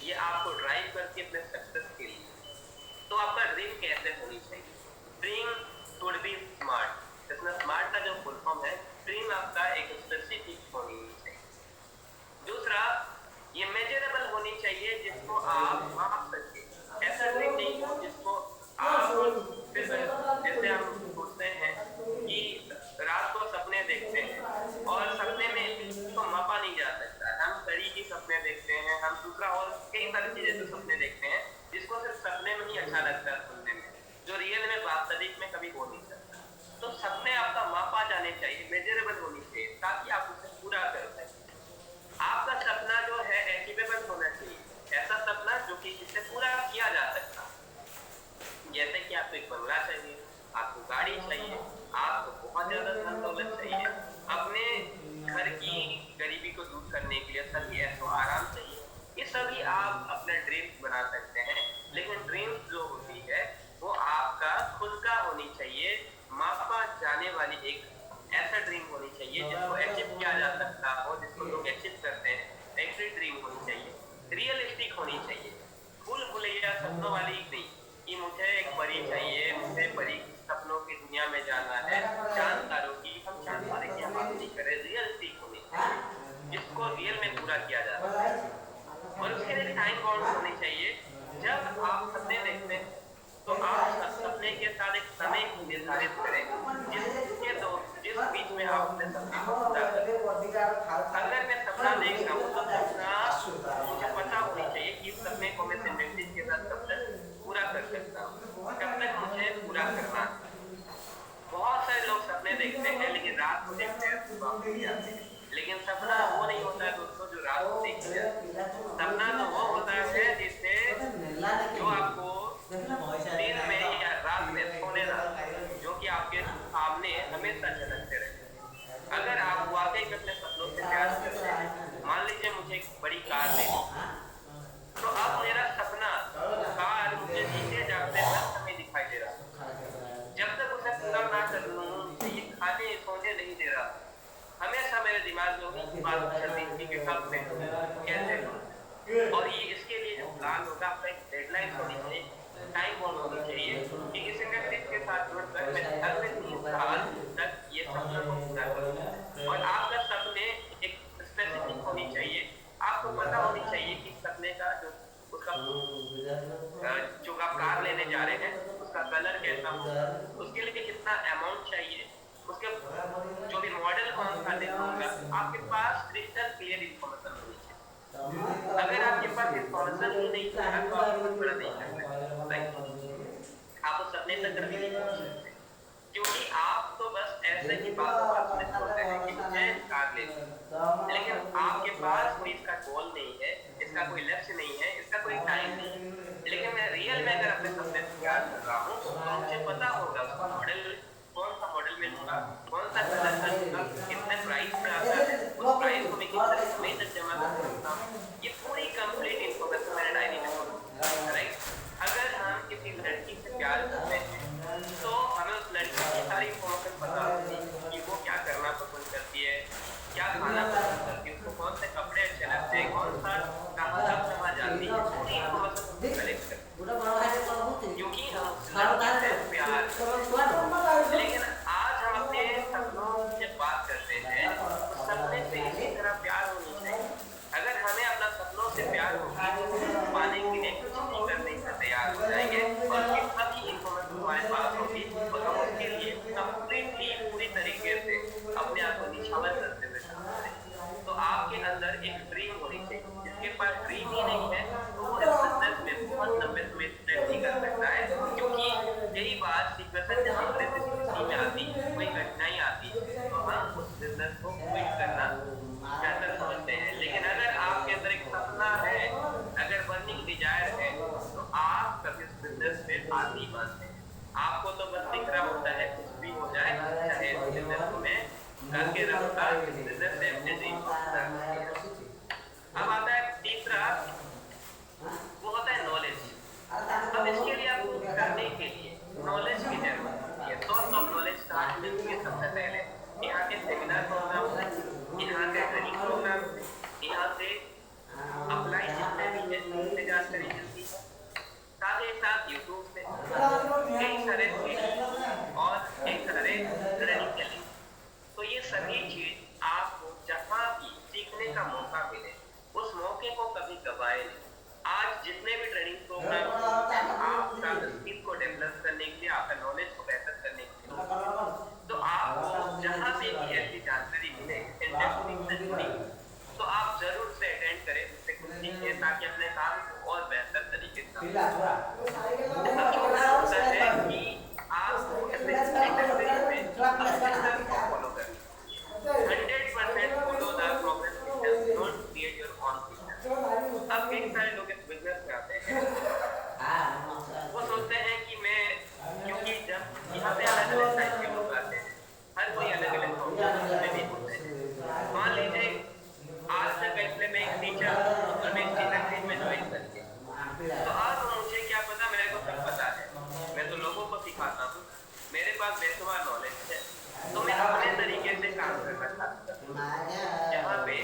ये आपको ड्राइव करती है अपने सक्सेस के लिए। तो आपका ड्रीम कैसे होनी चाहिए? Dream should be smart. इसमें स्मार्ट का जो फुल फॉर्म है, ड्रीम आपका एक स्पेसिफिक होनी चाहिए। दूसरा, ये मेजरेबल होनी चाहिए जिसको आप माप सके। ऐसा ड्रीम नहीं हो जिसको आप जैसे हम सोचते हैं कि रात को सपने देखते हैं और सपने में इसको मापा नहीं जा सकता। हम कड़ी की सपने देखते हैं, हम दूसरा और कई सारी चीजें तो सपने देखते हैं जिसको सिर्फ सपने में ही अच्छा लगता है सुनने में, जो रियल में वास्तविक में कभी हो नहीं सकता। तो सपने आपका मापा जाने चाहिए, मेजरेबल होनी चाहिए, ताकि आप उसे पूरा कर सकें। आपका सपना जो है अचीवेबल होना चाहिए, ऐसा सपना जो कि जिससे पूरा किया जा सकता। जैसे कि आपको एक बंगला चाहिए, आपको गाड़ी चाहिए, आपको बहुत ज्यादा धन दौलत चाहिए, अपने घर की गरीबी को दूर करने के लिए सभी ऐसा आराम चाहिए, ये सभी आप अपने ड्रीम्स बना सकते हैं। लेकिन ड्रीम्स जो होती है वो आपका खुद का होनी चाहिए, मापा जाने वाली एक ऐसा ड्रीम होनी चाहिए जिसको अचीव किया जा सकता हो, जिसको लोग अचीव करते हैं। ऐसी ड्रीम होनी चाहिए, रियलिस्टिक होनी चाहिए, भूल भुलैया सपनों वाली नहीं कि मुझे एक परी चाहिए, मुझे परी सपनों की दुनिया में जाना है, चांद तारों की हम चांद तारे की बात नहीं करें। रियलिस्टिक होनी चाहिए जिसको रियल में पूरा किया जा सकता है। और उसके लिए टाइम बाउंड होनी चाहिए। जब आप सपने देखते हैं तो आप सपने के साथ एक समय निर्धारित करें जिस बीच में आप अपने सपने को पूरा करें। अगर मैं सपना देख रहा हूँ तो सपना मुझे पता होनी चाहिए कि इस सपने को मैं सेंटेंस के साथ कब तक पूरा कर सकता हूँ, कब तक मुझे पूरा करना है। बहुत सारे लोग सपने देखते हैं लेकिन रात को देखते हैं, सुबह उठ जाते हैं। लेकिन सपना वो नहीं होता है दोस्तों जो रात को देखते हैं। सपना तो वो होता है जिससे जो आपको बात चलती थी कि कब मैं कैसे लूँ, और ये इसके लिए जो प्लान होगा आपका एक डेडलाइन होनी चाहिए, टाइम बाउंड होनी चाहिए कि इस इंडस्ट्री के साथ जुड़कर मैं अगले 3 साल तक ये सपना को पूरा करूँ। और आपका सपने एक स्पेसिफिक होनी चाहिए, आपको पता होनी चाहिए कि सपने का जो उसका जो आप कार लेने जा रहे हैं उसका कलर कैसा होगा, उसके लिए कितना अमाउंट चाहिए, उसके जो भी मॉडल कौन सा लेना होगा, आपके पास क्रिस्टल क्लियर इन्फॉर्मेशन होनी चाहिए। अगर आपके पास इन्फॉर्मेशन ही नहीं है तो आप कुछ बड़ा नहीं कर सकते, आप उस सपने तक कभी नहीं पहुंच सकते, क्योंकि आप तो बस ऐसे ही बातों में बोलते हैं कि मुझे कार लेनी है, लेकिन आपके पास कोई इसका गोल नहीं है, इसका कोई लक्ष्य नहीं है, इसका कोई टाइम नहीं है। लेकिन मैं रियल में अगर अपने सपने से प्यार कर रहा हूँ तो मुझे पता होगा उसका मॉडल कौन सा मॉडल में लूंगा, कौन सा कलर का लूंगा, कितने प्राइस में आता है, उस प्राइस को मैं कितने समय तक जमा कर सकता हूँ, ये पूरी कंप्लीट इन्फॉर्मेशन मेरे डायरी में होगी, राइट। अगर हम किसी लड़की से प्यार करते हैं तो हमें उस लड़की की सारी इन्फॉर्मेशन पता होगी कि वो क्या करना पसंद करती है, क्या खाना पसंद करती है, उसको कौन से कपड़े अच्छे लगते हैं, कौन सा कहाँ जाती है, पूरी इन्फॉर्मेशन कलेक्ट करते हैं, क्योंकि हम लड़की से प्यार करते हैं। लेकिन आज हम अपने सपनों की जब बात करते हैं तो सपने से इसी तरह प्यार होनी चाहिए। अगर हमें अपना सपनों से प्यार होगी तो पाने के लिए कुछ नहीं करने से तैयार हो जाएंगे, और कितना भी इन्फॉर्मेशन हमारे पास होगी तो हम उसके लिए कंप्लीटली पूरी तरीके से अपने आप को निछावर करते हुए काम करेंगे। तो आपके अंदर एक ड्रीम होनी चाहिए, जिसके पास ड्रीम ही नहीं है तो वो इस बिजनेस में बहुत लंबे समय तक नहीं कर सकता है, क्योंकि यही बात सिचुएशन जब हमारे जिंदगी में आती है, कोई घटनाएं आती है तो हम उस बिजनेस को क्विट करना बेहतर समझते हैं। लेकिन अगर आपके अंदर एक सपना है, अगर बर्निंग डिजायर है, तो आप कभी उस बिजनेस पे हाथ नहीं मानते हैं। आपको तो बस दिख रहा होता है कुछ भी हो जाए, चाहे इस बिजनेस को मैं करके रहूंगा, इस बिजनेस से अपने ड्रीम को पूरा करूंगा। अब आता है तीसरा, वो होता है नॉलेज। अब इसके लिए आपको करने के लिए नॉलेज की जरूरत होती है। सोर्स ऑफ नॉलेज स्टार्ट मिलती है सबसे पहले यहाँ के सेमिनार प्रोग्राम से, यहाँ के ट्रेनिंग प्रोग्राम से, यहाँ से अप्लाई जितने भी है उनसे जानकारी मिलती है, साथ ही साथ यूट्यूब से कई सारे और कई सारे ट्रेनिंग के लिंक। तो ये सभी चीज आपको जहाँ भी सीखने का मौका मिले उस मौके को कभी गवाए नहीं। आज जितने भी ट्रेनिंग प्रोग्राम आपका स्किल को डेवलप करने के लिए, आपका नॉलेज को बेहतर करने के लिए, तो आपको जहाँ पे भी ऐसी जानकारी मिले इंडस्ट्री से जुड़ी, तो आप जरूर से अटेंड करें, उससे कुछ सीखें ताकि अपने काम को और बेहतर तरीके से आपको इंडस्ट्री में फॉलो करना 100% follow the progress system, don't create your own system. अब कई सारे लोग इस बिजनेस में आते हैं, वो सोचते हैं कि मैं, क्योंकि जब यहाँ पे अलग अलग टाइप के लोग आते हैं, हर कोई अलग अलग प्रोफेशन में भी होते हैं। मान लीजिए आज से पहले मैं एक टीचर और मैं इंडस्ट्री में ज्वाइन कर गया, तो आज मुझे क्या पता, मेरे को सब पता है, मैं तो लोगों को सिखाता हूँ, मेरे पास बेशुमार नॉलेज है, तो मैं अपने तरीके से काम करना चाहता हूँ, जहाँ पे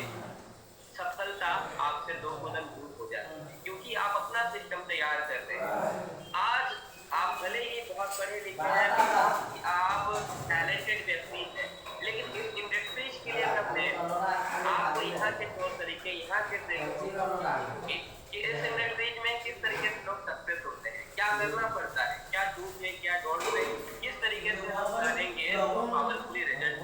सफलता आपसे 2 कदम दूर हो जाती है, क्योंकि आप अपना सिस्टम तैयार कर रहे हैं। आज आप भले ही बहुत पढ़े लिखे हैं, आप टैलेंटेड व्यक्ति हैं, लेकिन इस इंडस्ट्रीज के लिए हमने आपको यहाँ के तौर तरीके, यहाँ के ट्रेनिंग, इस इंडस्ट्रीज में किस तरीके से लोग सक्सेस होते हैं, क्या करना पड़ता है, क्या डूब है क्या डॉट है, किस तरीके से हम करेंगे तो पावरफुली रिजल्ट।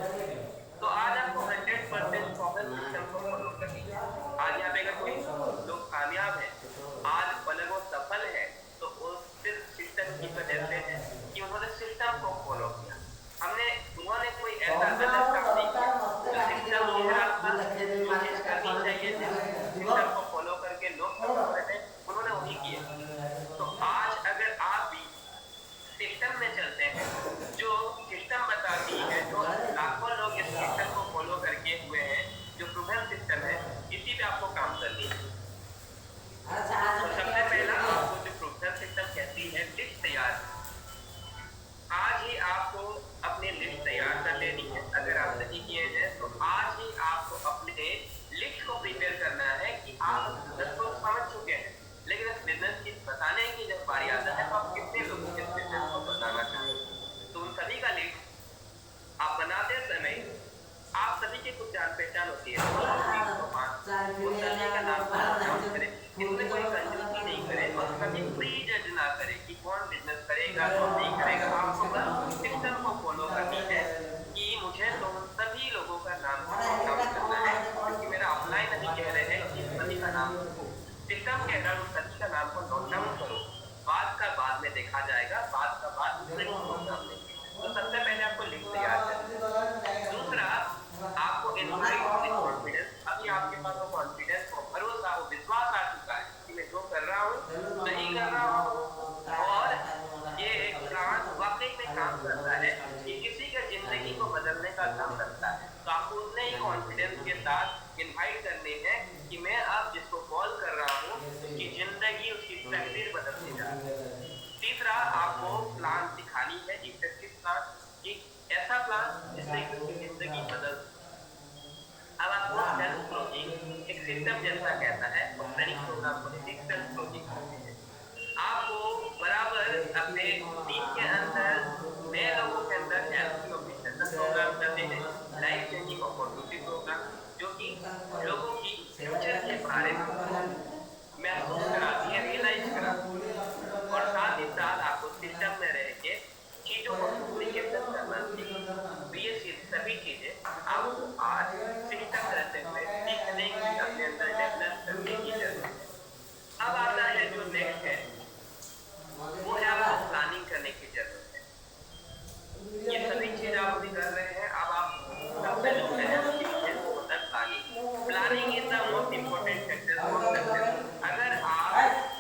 तो आज आपको 100% प्रॉपर सिस्टम को फॉलो करनी है। आज यहाँ पे अगर कोई लोग कामयाब है, आज पलक वो सफल है, तो वो सिर्फ सिस्टम की वजह से है कि उन्होंने सिस्टम को फॉलो किया। उन्होंने कोई ऐसा गलत काम नहीं किया, जो सिस्टम जो है आपका जो चीज करनी चाहिए, सिस्टम को फॉलो करके लोग सफल रहे हैं, उन्होंने वही किया। तो आज अगर आप भी सिस्टम में चलते हैं, जो सिस्टम बताती है, जो लाखों लोग इस सिस्टम को फॉलो करके हुए हैं, जो प्रूवन सिस्टम है, इसी पे आपको काम करनी है। तो सबसे पहला आपको जो प्रूवन सिस्टम कहती है, लिस्ट तैयार। आज ही आपको अपनी लिस्ट तैयार कर लेनी है। अगर आप नहीं किए हैं तो आज ही आपको अपने करेगी, कौन बिजनेस करेगा, कौन नहीं करेगा। आपको बस सिस्टम को फॉलो करनी है कि मुझे तो सभी लोगों का नाम नोट डाउन करना है, क्योंकि मेरा अपलाइन अभी कह रहे हैं कि सभी का नाम सिस्टम कह रहा है सभी का नाम को नोट डाउन करो, बाद का बाद में देखा जाएगा, बाद का बाद नहीं प्रोग्राम लेंगे। तो सबसे पहले आपको लिस्ट तैयार करना है। दूसरा, आपको इनक्रीज कॉन्फिडेंस, अभी आपके पास वो कॉन्फिडेंस हो, भरोसा हो, विश्वास आ चुका है कि मैं जो कर रहा हूँ सही कर रहा हूँ और ये प्लान वाकई में काम करता है, ये किसी का जिंदगी को बदलने का काम करता है। तो आपको उतने ही कॉन्फिडेंस के साथ इनवाइट करने हैं कि मैं अब जिसको कॉल कर रहा हूँ उसकी जिंदगी, उसकी तकदीर बदलने जा रही है। तीसरा, आपको प्लान दिखानी है, इफेक्टिव प्लान, कि ऐसा प्लान जिससे उसकी जिंदगी बदल। अब आपको सेल्फ क्लोजिंग एक सिस्टम जैसा कहता है, और ट्रेनिंग प्रोग्राम को एक सेल्फ क्लोजिंग कहते हैं। आपको बराबर अपने टीम के अंदर नए लोगों के अंदर एजुकेशन प्रोग्राम करते हैं, लाइफ चेंजिंग अपॉर्चुनिटी प्रोग्राम, जो कि लोगों की फ्यूचर के बारे में महसूस कराती है, रियलाइज कराती है। और साथ ही साथ आपको सिस्टम में रह के चीजों को कम्युनिकेशन करना चाहिए। तो ये सभी चीजें आपको आज सिस्टम रहते हुए सीखने की, अपने अंदर डेवलप करने की जरूरत है। अब आता है जो नेक्स्ट है, वो है आपको प्लानिंग करने की जरूरत है। ये सभी चीज आप अभी कर रहे हैं, अब आप सबसे जो है वो होता है planning. Planning is the most important factor for success. अगर आप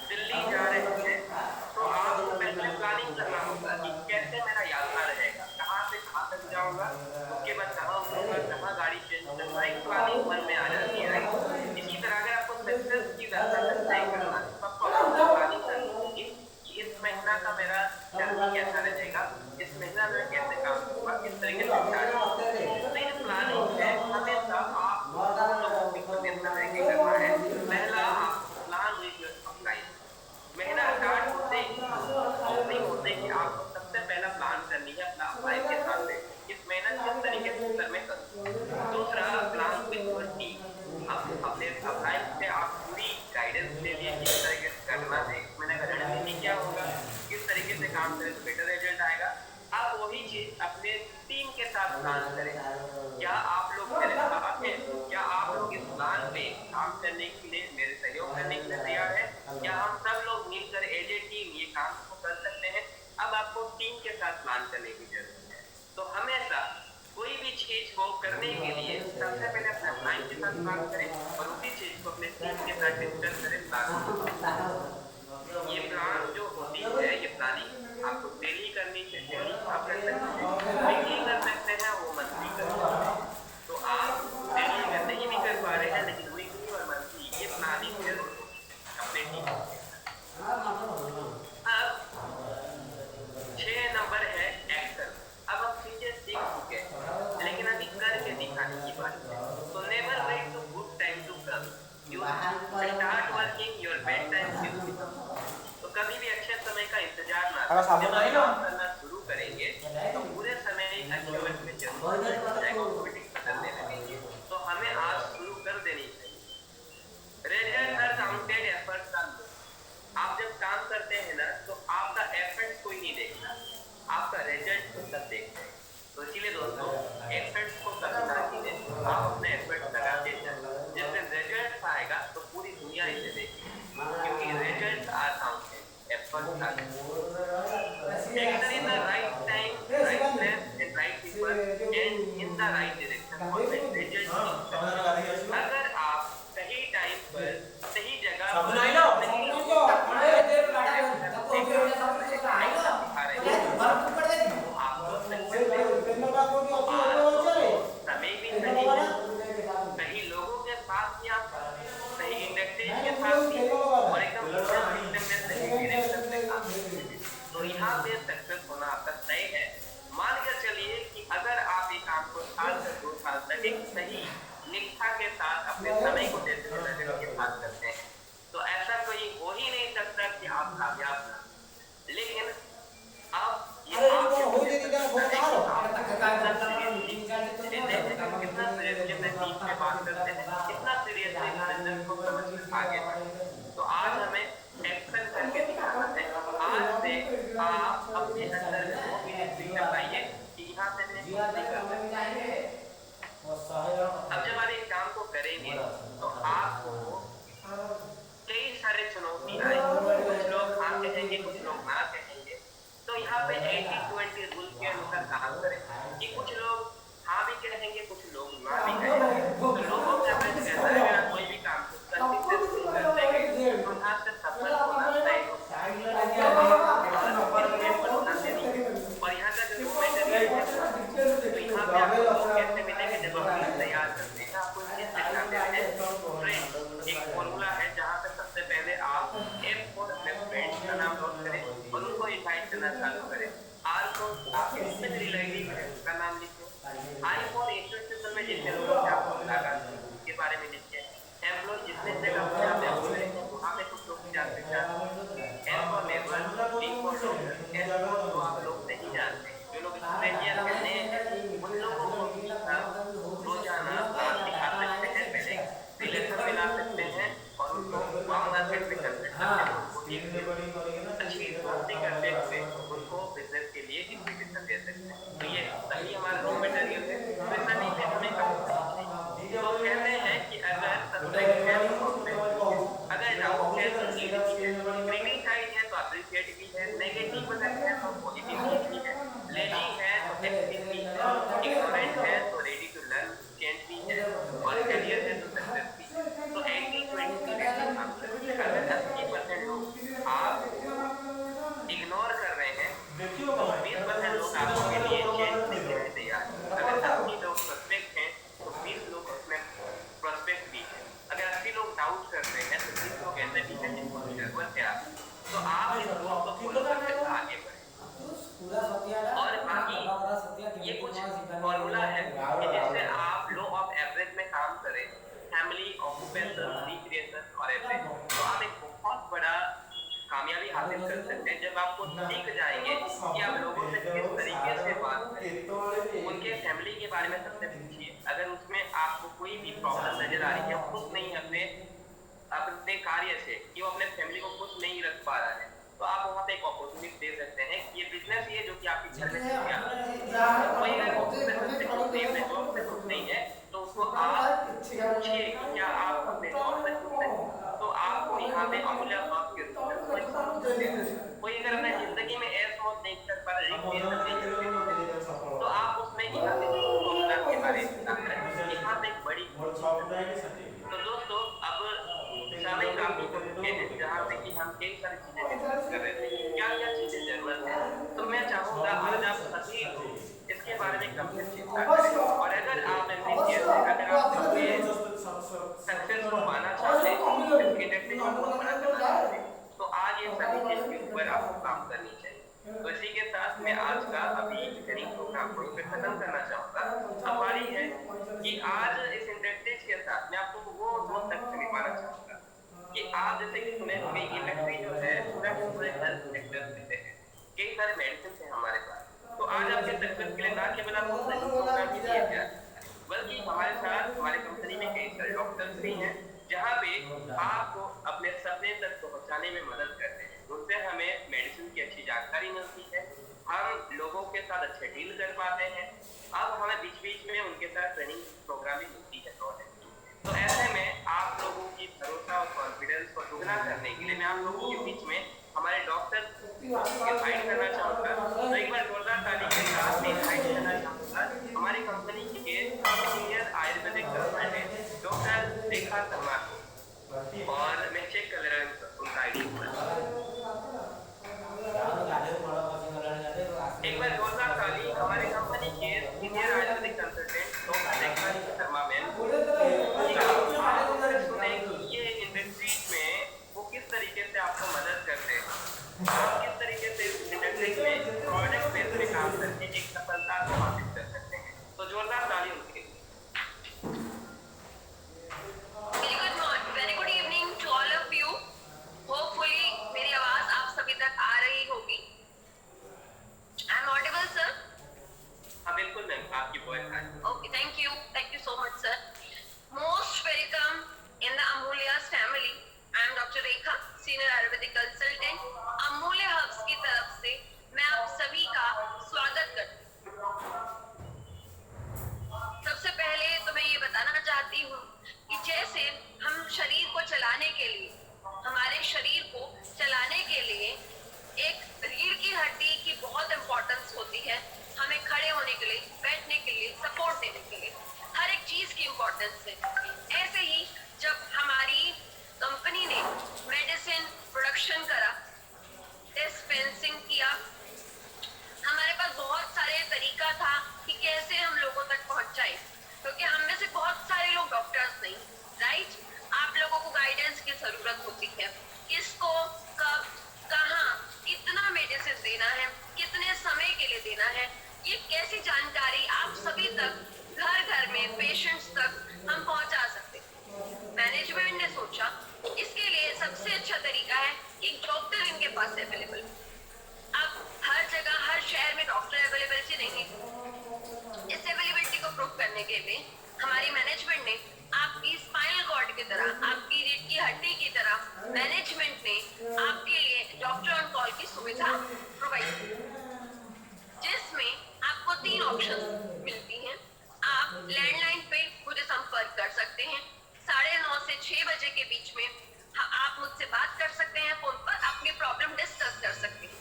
दिल्ली जा रहे हैं तो आपको पहले प्लानिंग करना होगा कि कैसे मेरा यात्रा रहेगा, कहाँ से कहाँ तक जाऊंगा, उसके बाद कहाँ उतरूंगा, कहाँ गाड़ी चेंज करना, एक प्लानिंग मन में आ जाती है। इसी तरह अगर आपको सक्सेस की रास्ता तय करना है तो आपको प्लानिंग करनी होगी कि इस महीना का मेरा जर्नी कैसा रहेगा, इस महीना में कैसे काम करूंगा, किस तरीके से स्टार्ट करूंगा। तो ये प्लानिंग है, हमेशा आप लोगों की कोशिश करना है। पहला आप प्लान विद योर अपलाइन, महीना स्टार्ट होते नहीं होते कि आपको सबसे पहला प्लान करनी है अपना अपलाइन के साथ में, इस महीना किस तरीके से मैं करूँ। दूसरा, प्लान विद योर टीम, आप अपने अपलाइन से आप पूरी गाइडेंस ले लिए किस तरीके से करना है, इस महीने का रणनीति क्या होगा, किस तरीके से काम करें तो बेटर रिजल्ट आएगा। आप वही चीज अपने टीम के साथ प्लान करें। क्या आप लोग मेरे साथ हैं, क्या आप लोग इस प्लान पे काम करने के लिए, मेरे सहयोग करने के लिए तैयार है, क्या हम सब लोग मिलकर एज ए टीम ये काम को कर सकते हैं। अब आपको टीम के साथ प्लान करने की जरूरत है। तो हमेशा कोई भी चीज को करने के लिए सबसे पहले अपने अपलाइन के साथ प्लान करें और उसी चीज को अपने टीम के साथ डिस्कस करें, प्लान। ये प्लान जो होती है, ये प्लानिंग आपको डेली करनी चाहिए, डेली आप कर सकते हैं, वीकली कर सकते हैं, वो मंथली कर सकते हैं। तो आप डेली अगर नहीं भी कर पा रहे हैं, लेकिन वीकली और मंथली ये प्लानिंग जरूर होगी अपने टीम के साथ। अब 6 नंबर है एक्शन। अब हम चीजें सीख चुके हैं, लेकिन अभी करके दिखाने की बात है। तो never wait to good time to come, you start working your bad time will become. तो कभी भी अच्छे समय का इंतजार ना करें, जब आप काम करना शुरू करेंगे तो पूरे समय अच्छे वक्त में जरूर जाएगा, ऑटोमेटिक बदलने लगेंगे। तो हमें आज शुरू कर देनी चाहिए। Result are counted, efforts are no. आप जब काम करते हैं ना तो आपका एफर्ट्स कोई नहीं देखता, आपका रिजल्ट सब देखते हैं। तो इसीलिए दोस्तों, एफर्ट्स को कभी ना कीजिए, आप अपने एफर्ट्स लगाते जाइए। जब रिजल्ट आएगा तो पूरी दुनिया इसे देखेगी, क्योंकि result are counted, efforts are action in the right time, right place and right people and in the right direction for the result. अगर आप सही टाइम पर सही जगह समय भी सही लोगों के साथ ही, आप सही इंडस्ट्री के साथ ही, और एकदम तो यहाँ पे सक्सेस होना आपका तय है। मान कर चलिए कि अगर आप ये काम को साल से 2 साल तक एक सही निष्ठा के साथ अपने समय को देते हुए के साथ करते हैं, तो ऐसा कोई हो ही नहीं सकता कि आप कामयाब ना। लेकिन अब ये कितना सीरियसली अपने टीम पे बात करते हैं, कितना सीरियसली बिजनेस को समझ आगे बढ़े। तो आज हमें एक्शन करके दिखाना है। आज कहेंगे, कुछ लोग ना कहेंगे। तो यहाँ पे 80-20 रूल के अनुसार काम करें कि कुछ लोग हाँ भी कहेंगे, कुछ लोग ना भी कहेंगे। तो लोगों का एवरेज कहता है अगर आप कोई भी काम को कंसिस्टेंटली करते गए तो यहाँ से सफल होना तय होता है। और इसमें पढ़ना नहीं है। और यहाँ का जो रॉ मटेरियल है, तो यहाँ पे आपको लोग कैसे मिलेंगे जब आप चीज तैयार करते हैं। आपको इस चीज पे ध्यान देना है। फ्रेंड्स एक फॉर्मूला है जहाँ पे सबसे पहले आप एफ फॉर अपने फ्रेंड्स का नाम नोट करें और उनको इनवाइट करना चालू करें। आर को आपके जितने भी रिलेटिव है उसका नाम लिखें। आई फॉर इंस्टीट्यूशन में जितने लोगों से आपको मुलाकात है उसके बारे में लिखिए। एम्प्लॉय जितने जगह पे आप एम्प्लॉय हैं वहाँ पे कुछ लोग जान पहचान। M for neighbour, D for doctor, S for जो आप लोग नहीं जानते, जो लोग स्ट्रेंजर हैं, नए हैं, उन लोगों को भी रोजाना बात दिखा सकते हैं, पहले रिलेशन मिला सकते हैं और उनको वार्म मार्केट में कन्वर्ट करके उनको एक अच्छी दोस्ती करते हुए उनको बिजनेस के लिए इन्विटेशन दे सकते हैं। तो ये सही हमारा रॉ मटेरियल है। तो ऐसा नहीं है हमें तो कहते हैं कि अगर सब्जेक्ट है तो अगर डाउट है तो नीड भी है, ग्रीटिंग साइड है तो अप्रिशिएट भी है, नेगेटिव अगर है तो पॉजिटिव भी है, लेडी है तो एक्टिव भी है, इग्नोरेंट है तो रेडी टू लर्न चेंज भी है और कैरियर है तो सक्सेस भी है। तो 80-20 की रेशियो काम करती है। अगर 80% लोग आप इग्नोर कर रहे हैं तो 20% लोग आपके लिए चेंज करने के लिए तैयार हैं। अगर 80 लोग सस्पेक्ट हैं तो 20 लोग उसमें प्रोस्पेक्ट भी है। अगर 80 लोग डाउट कर रहे हैं तो 20 लोग ऐसे भी हैं जिनको जरूरत है आप। तो आप इस रूल को फॉलो करके आगे बढ़ें। और बाकी ये कुछ फॉर्मूला है कि जिससे आप लो ऑफ एवरेज में काम करें, फैमिली, ऑक्यूपेशन, रिक्रिएशन और एवरेज, तो आप एक बहुत बड़ा कामयाबी हासिल कर सकते हैं जब आपको सीख जाएंगे कि आप लोगों से किस तरीके से बात करें। उनके फैमिली के बारे में सबसे पूछिए। अगर उसमें आपको कोई भी प्रॉब्लम नजर आ रही है, खुश नहीं है अपने कार्य से कि वो अपने फैमिली को खुश नहीं रख पा रहा है, तो आप वहाँ पे एक अपॉर्चुनिटी दे सकते हैं कि ये बिजनेस ही है जो कि आपके घर में चल गया। कोई अगर ऑक्यूपेशन से खुश नहीं, अपने जॉब से खुश नहीं है तो उसको आप पूछिए कि क्या आप अपने जॉब से खुश हैं, तो आपको यहाँ पे अमूल्य बात के रूप में कोई सॉल्यूशन देना है। कोई अगर अपने जिंदगी में ऐश मौत नहीं कर पा रहा, तो आप उसमें यहाँ पे प्रोग्राम के बारे में यहाँ पे एक बड़ी तो दोस्तों अब समय काफी हो चुके हैं जहाँ पे कि हम कई सारी चीजें डिस्कस कर रहे थे क्या क्या चीजें जरूरत है। तो मैं चाहूंगा आज आप सभी लोग इसके बारे में गंभीर चिंता करें और अगर आप अगर आप सक्सेस को पाना चाहते हैं, इंडस्ट्री को बहुत बड़ा करना चाहते हैं, तो आज ये सभी चीज के ऊपर आपको काम करनी चाहिए। तो इसी के साथ मैं आज का अभी ट्रेनिंग प्रोग्राम को खत्म करना चाहूंगा। अब बारी है कि आज इस इंडस्ट्री के साथ मैं आपको वो दो तथ्य निभाना चाहूंगा कि आप जैसे कि सुने होंगे इंडस्ट्री जो है पूरे हेल्थ सेक्टर से है, कई सारे मेडिसिन है हमारे पास। तो आज आपके सक्सेस के लिए ना केवल आपको ट्रेनिंग प्रोग्राम ही दिया गया बल्कि हमारे साथ हमारे कंपनी में कई सारे डॉक्टर्स भी हैं जहाँ पे आपको अपने सपने तक पहुँचाने में मदद करते हैं। उनसे हमें मेडिसिन की अच्छी जानकारी मिलती है, हम लोगों के साथ अच्छे डील कर पाते हैं। अब हमें बीच बीच में उनके साथ ट्रेनिंग प्रोग्राम भी मिलती है प्रोजेक्ट। तो ऐसे में आप लोगों की भरोसा और कॉन्फिडेंस को दुगना करने के लिए मैं आप लोगों के बीच में हमारे डॉक्टर इनवाइट करना चाहूँगा। तो एक बार जोरदार ताली के साथ में इनवाइट करना चाहूँगा हमारी कंपनी के senior ayurvedic consultant doctor Rekha Sharma को, और मैं चेक कर रहा हूँ उनका आईडी पर। एक बार जोरदार ताली हमारे कंपनी के senior ayurvedic consultant doctor Rekha Sharma ma'am. आप सुने कि ये इंडस्ट्री में वो किस तरीके से आपको मदद करते हैं, आप किस तरीके से इंडस्ट्री में प्रोडक्ट बेस पे काम करके एक सफलता को हासिल कर सकते हैं। तो जोरदार ताली उनके लिए। Very good evening to all of you. Hopefully मेरी आवाज आप सभी तक आ रही होगी। I am audible sir? हाँ बिल्कुल मैम, आपकी वॉइस आ रही है। Okay, thank you so much sir. Most welcome in the Amulya's family. I am Dr. Rekha, senior ayurvedic consultant. Amulya herbs की तरफ से मैं आप सभी का स्वागत करती हूँ। सबसे पहले तो मैं ये बताना चाहती हूँ कि जैसे हम शरीर को चलाने के लिए, हमारे शरीर को चलाने के लिए नहीं, राइट? आप लोगों को गाइडेंस की जरूरत होती है, किसको कब कहाँ कितना मेडिसिन देना है, कितने समय के लिए देना है, ये कैसी जानकारी आप सभी तक घर घर में पेशेंट्स तक हम पहुंचा सकते हैं। मैनेजमेंट ने सोचा इसके लिए सबसे अच्छा तरीका है कि डॉक्टर इनके पास अवेलेबल। अब हर जगह हर शहर में डॉक्टर अवेलेबिलिटी नहीं है। इस अवेलेबिलिटी को प्रूव करने के लिए हमारी मैनेजमेंट ने आपकी स्पाइनल कॉर्ड की तरह, आपकी रीढ़ की हड्डी की तरह मैनेजमेंट ने आपके लिए डॉक्टर ऑन कॉल की सुविधा प्रोवाइड की, जिसमें आपको 3 ऑप्शन मिलती हैं। आप लैंडलाइन पे मुझे संपर्क कर सकते हैं, 9:30 से 6 बजे के बीच में आप मुझसे बात कर सकते हैं, फोन पर अपनी प्रॉब्लम डिस्कस कर सकते हैं।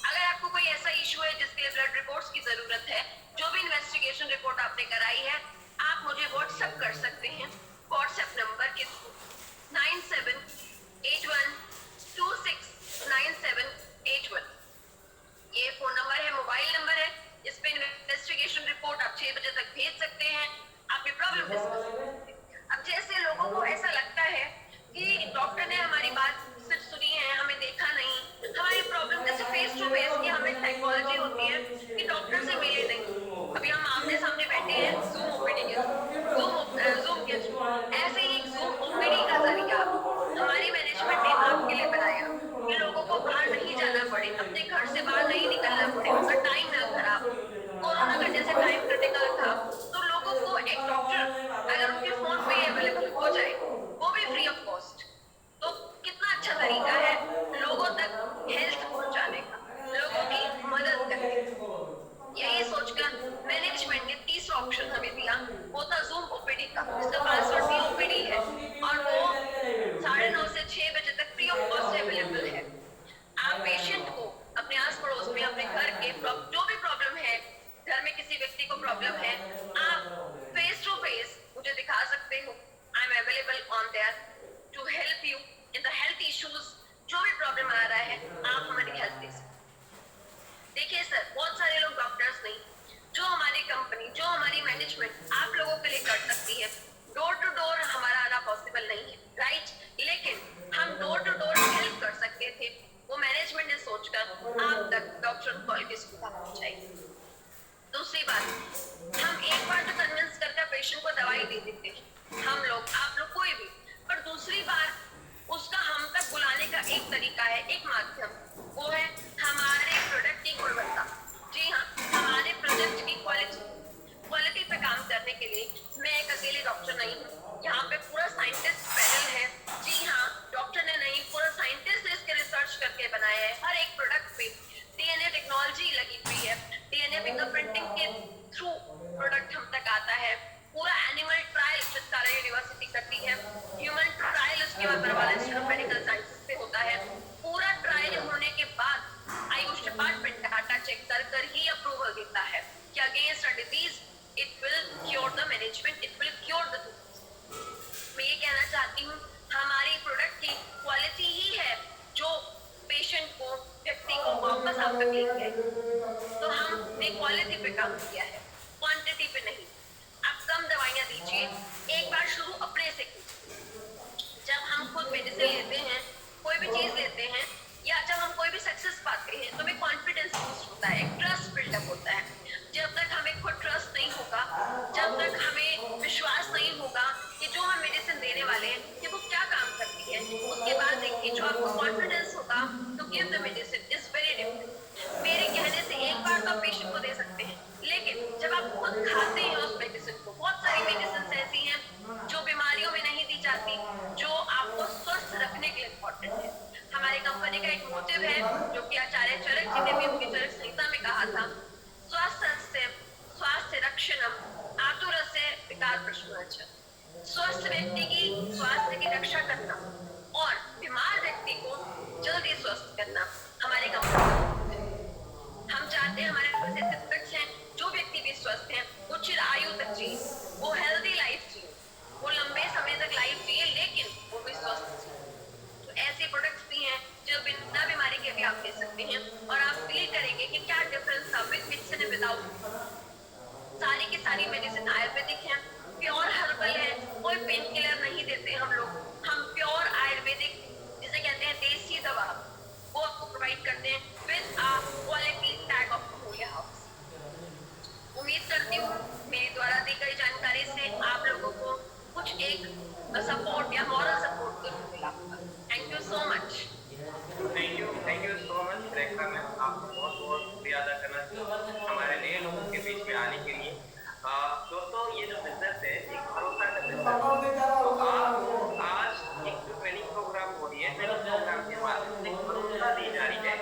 अगर आपको कोई ऐसा इशू है जिसके लिए ब्लड रिपोर्ट्स की जरूरत है, जो भी इन्वेस्टिगेशन रिपोर्ट आपने कराई है, आप मुझे व्हाट्सएप कर सकते हैं व्हाट्सएप नंबर के थ्रू 9781269781। ये फोन नंबर है, मोबाइल नंबर है, इस पे इन्वेस्टिगेशन रिपोर्ट आप 6 बजे तक भेज सकते हैं, अपनी प्रॉब्लम डिस्कस कर सकते हैं। अब जैसे लोगों को ऐसा लगता है कि डॉक्टर ने हमारी बात सिर्फ सुनी है, हमें देखा नहीं, हमारी प्रॉब्लम जैसे फेस टू फेस की हमें साइकोलॉजी होती है कि डॉक्टर से मिले नहीं, अभी हम आमने सामने बैठे हैं जूम ओपीडी के जूम के थ्रू, ऐसे ही एक जूम ओपीडी का जरिया हमारी मैनेजमेंट ने आपके लिए बनाया कि लोगों को बाहर नहीं जाना पड़े, अपने घर से बाहर नहीं निकलना पड़े, उनका टाइम ना खराब। कोरोना का जैसे टाइम क्रिटिकल था, तो लोगों को एक डॉक्टर अगर उनके फोन पे अवेलेबल हो जाए, वो भी फ्री ऑफ कॉस्ट, तो कितना अच्छा तरीका है लोगों तक हेल्थ पहुंचाने का, लोगों की मदद करने का। यही सोचकर मैनेजमेंट ने तीसरा ऑप्शन हमें दिया, वो था जूम ओपीडी का, जिसका पासवर्ड भी ओपीडी है और वो 9:30 से 6 बजे तक फ्री ऑफ कॉस्ट अवेलेबल है। आप पेशेंट को अपने आस पड़ोस में, अपने घर के जो भी प्रॉब्लम है, घर में किसी व्यक्ति को प्रॉब्लम है, आप फेस टू फेस मुझे दिखा सकते हो। I am available on there to help you in the health issues. जो भी प्रॉब्लम आ रहा है, आप हमारी हेल्प दे सकते। देखिए सर, बहुत सारे लोग डॉक्टर्स नहीं, जो हमारी कंपनी, जो हमारी मैनेजमेंट आप लोगों के लिए कर सकती है, डोर टू डोर हमारा आना पॉसिबल नहीं है, राइट? लेकिन हम डोर टू डोर हेल्प कर सकते थे, वो मैनेजमेंट ने सोचकर आप तक डॉक्टर कॉल की सुविधा पहुंचाई। दूसरी बात, हम एक बार तो कन्विंस करके पेशेंट को दवाई दे देते हैं, हम लोग, आप लोग, कोई भी, पर दूसरी बार उसका हम तक बुलाने का एक तरीका है, एक माध्यम, वो है हमारे प्रोडक्ट की गुणवत्ता। जी हाँ, हमारे प्रोडक्ट की क्वालिटी पे काम करने के लिए मैं एक अकेले डॉक्टर नहीं हूँ, यहाँ पे पूरा साइंटिस्ट पैनल है। जी हाँ, डॉक्टर ने नहीं, पूरा साइंटिस्ट ने इसके रिसर्च करके बनाया है। हर एक प्रोडक्ट पे डीएनए टेक्नोलॉजी लगी हुई है, डीएनए फिंगरप्रिंटिंग के थ्रू प्रोडक्ट हम तक आता है। पूरा एनिमल ट्रायल चित्कारा यूनिवर्सिटी करती है, ह्यूमन ट्रायल उसके बाद Barwala institute of medical sciences से होता है। पूरा ट्रायल होने के बाद आयुष डिपार्टमेंट डाटा चेक कर ही अप्रूवल देता है कि against a disease it will cure the management, it will cure the. मैं ये कहना चाहती हूँ, हमारी प्रोडक्ट की क्वालिटी ही है जो पेशेंट को, व्यक्ति को वापस आप तक लेके आए। तो हमने क्वालिटी पे काम किया है, क्वांटिटी पे नहीं। आप कम दवाइयाँ दीजिए, एक बार शुरू अपने से कीजिए। जब हम खुद मेडिसिन लेते हैं, कोई भी चीज लेते हैं, या जब हम कोई भी सक्सेस पाते हैं, तो हमें कॉन्फिडेंस बूस्ट होता है, एक ट्रस्ट बिल्डअप होता है। जब तक हमें खुद ट्रस्ट नहीं होगा, जब तक हमें विश्वास नहीं होगा कि जो हम मेडिसिन देने वाले हैं कि वो क्या काम करती है, उसके बाद देखिए जो आपको कॉन्फिडेंस होगा तो give the medicine is very different. मेरे कहने से एक बार तो आप पेशेंट को दे सकते हैं, लेकिन जब आप खुद खाते हैं उस मेडिसिन को, बहुत सारी मेडिसिन ऐसी हैं जो बीमारियों में नहीं दी जाती, जो आपको स्वस्थ रखने के लिए इम्पोर्टेंट है। हमारी कंपनी का एक मोटिव है, जो कि आचार्य चरक जी ने भी उनकी चरक संहिता में कहा था, स्वास्थ्य रक्षणम आतुरस्य विकार प्रशमनस्य। स्वस्थ व्यक्ति की स्वास्थ्य की रक्षा करना और बीमार व्यक्ति को जल्दी स्वस्थ करना हमारे कंपनी का मोटिव है। हम चाहते हैं हमारे पास ऐसे प्रोडक्ट्स हैं, जो व्यक्ति भी स्वस्थ हैं, वो चिर आयु तक जिए, वो हेल्दी लाइफ जिए, वो लंबे समय तक लाइफ जिए, लेकिन वो भी स्वस्थ जिए। तो ऐसे प्रोडक्ट्स भी हैं जो बिना बीमारी के भी आप ले सकते हैं, और आप फील करेंगे कि क्या डिफरेंस था विद मेडिसिन विदाउट। सारी की सारी मेडिसिन आयुर्वेदिक है, प्योर हर्बल है, कोई पेन किलर नहीं देते हम लोग, हम प्योर आयुर्वेदिक जिसे कहते हैं देसी दवा वो आपको प्रोवाइड करते हैं with a quality tag of Amulya herbs. उम्मीद करती हूँ मेरे द्वारा दी गई जानकारी से आप लोगों को कुछ एक सपोर्ट या मॉरल सपोर्ट जरूर मिला होगा। Thank you so much. Thank you so much Rekha ma'am, आपको बहुत बहुत शुक्रिया अदा करना चाहूँगा हमारे नए लोगों के बीच में आने के लिए। दोस्तों ये जो बिजनेस है एक भरोसा का बिजनेस है। तो आपको आज एक जो ट्रेनिंग प्रोग्राम हो रही है, ट्रेनिंग प्रोग्राम के माध्यम से एक भरोसा दी जा रही है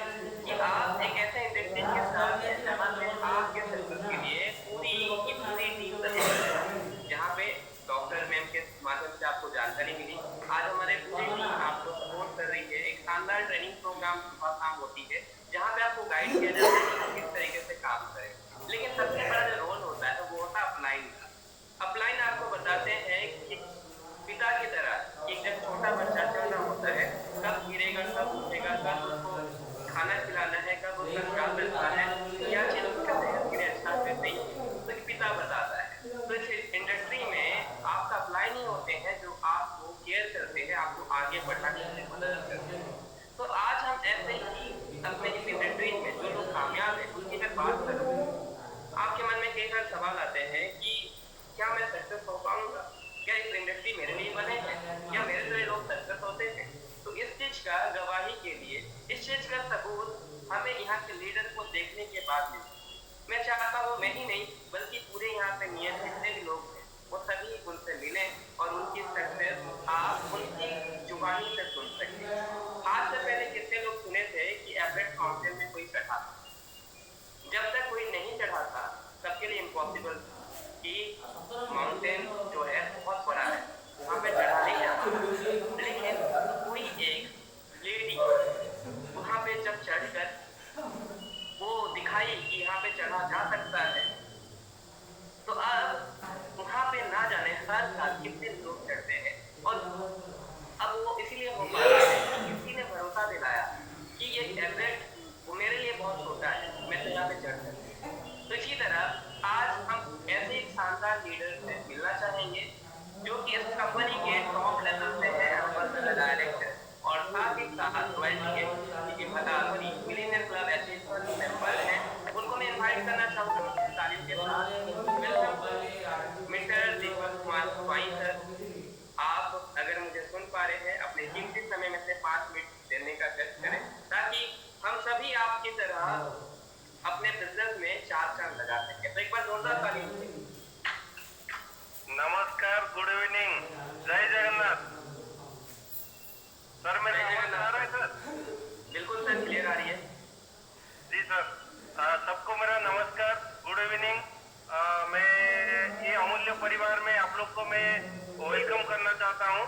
कि आप एक ऐसे इंडस्ट्री के साथ हैं जहाँ पे आपके सक्सेस के लिए पूरी की पूरी टीम तैयार है, जहाँ पे डॉक्टर मैम के माध्यम से आपको जानकारी मिली। आज हमारे पूरी टीम आपको सपोर्ट कर रही है। एक शानदार ट्रेनिंग प्रोग्राम काम होती है जहाँ पे आपको गाइड किया जाता है कि किस तरीके से काम करें। लेकिन सबसे बड़ा जो रोल होता है वो होता है अपलाइन का। अपलाइन आपको बताते हैं कि पिता की तरह कि जब छोटा बच्चा चलना होता है कब गिरेगा, कब उठेगा, कब उसको खाना खिलाना है, कब उसका ख्याल रखना है, क्या चीज उसके सेहत के लिए अच्छा है नहीं, तो एक पिता बताता है। तो इस इंडस्ट्री में आपका अपलाइन ही होते हैं जो आपको केयर करते हैं, आपको आगे बढ़ाने में मदद करते हैं। तो आज हम ऐसे ही अपने इस इंडस्ट्री में जो लोग कामयाब है उनकी मैं बात करूँ। आपके मन में कई सारे सवाल आते हैं कि क्या मैं सक्सेस हो पाऊंगा, क्या इस इंडस्ट्री मेरे लिए बने हैं, क्या मेरे तरह लोग सक्सेस होते हैं। तो इस चीज का गवाही के लिए, इस चीज का सबूत हमें यहाँ के लीडर को देखने के बाद मिला। मैं चाहता हूँ मैं ही नहीं बल्कि पूरे यहाँ पे नियत जितने भी लोग हैं वो सभी उनसे मिले और उनकी सक्सेस आप उनकी जुबानी से सुन सकें। आज से पहले कितने लोग सुने थे कि एवरेस्ट माउंटेन में कोई चढ़ा था, जब तक कोई नहीं चढ़ा था सबके लिए इम्पॉसिबल कि माउंटेन जो है बहुत बड़ा है, वहाँ पे चढ़ा नहीं जाता। लेकिन कोई एक लेडी वहाँ पे जब चढ़कर वो दिखाई कि यहाँ पे चढ़ा जा सकता है, तो अब वहाँ पे ना जाने हर साल कितने लोग चढ़ते हैं। और अब वो इसीलिए हो पा रहा है कि किसी ने भरोसा दिलाया कि ये एवरेस्ट वो मेरे लिए बहुत छोटा है, मैं तो यहाँ पे चढ़ सकता हूँ। तो इसी तरह आज हम ऐसे एक शानदार लीडर से मिलना चाहेंगे जो कि इस कंपनी के टॉप लेवल पे है, पर्सनल डायरेक्टर और साथ ही साथ रॉयल्टी के Bhadawari millionaire club association member हैं। उनको मैं इनवाइट करना चाहूँगा तारीफ के साथ। वेलकम मिस्टर दीपक कुमार स्वाई सर। आप अगर मुझे सुन पा रहे हैं अपने कीमती समय में से 5 मिनट देने का कष्ट करें ताकि हम सभी आपकी तरह अपने बिजनेस में 4 चांद लगा सकें। तो एक बार जोरदार ताली दीजिए। नमस्कार, गुड इवनिंग, जय जगन्नाथ। सर मेरा आवाज आ रहा है सर? बिल्कुल सर, क्लियर आ रही है जी सर। सबको मेरा नमस्कार, गुड इवनिंग। मैं ये अमूल्य परिवार में आप लोग को मैं वेलकम करना चाहता हूँ।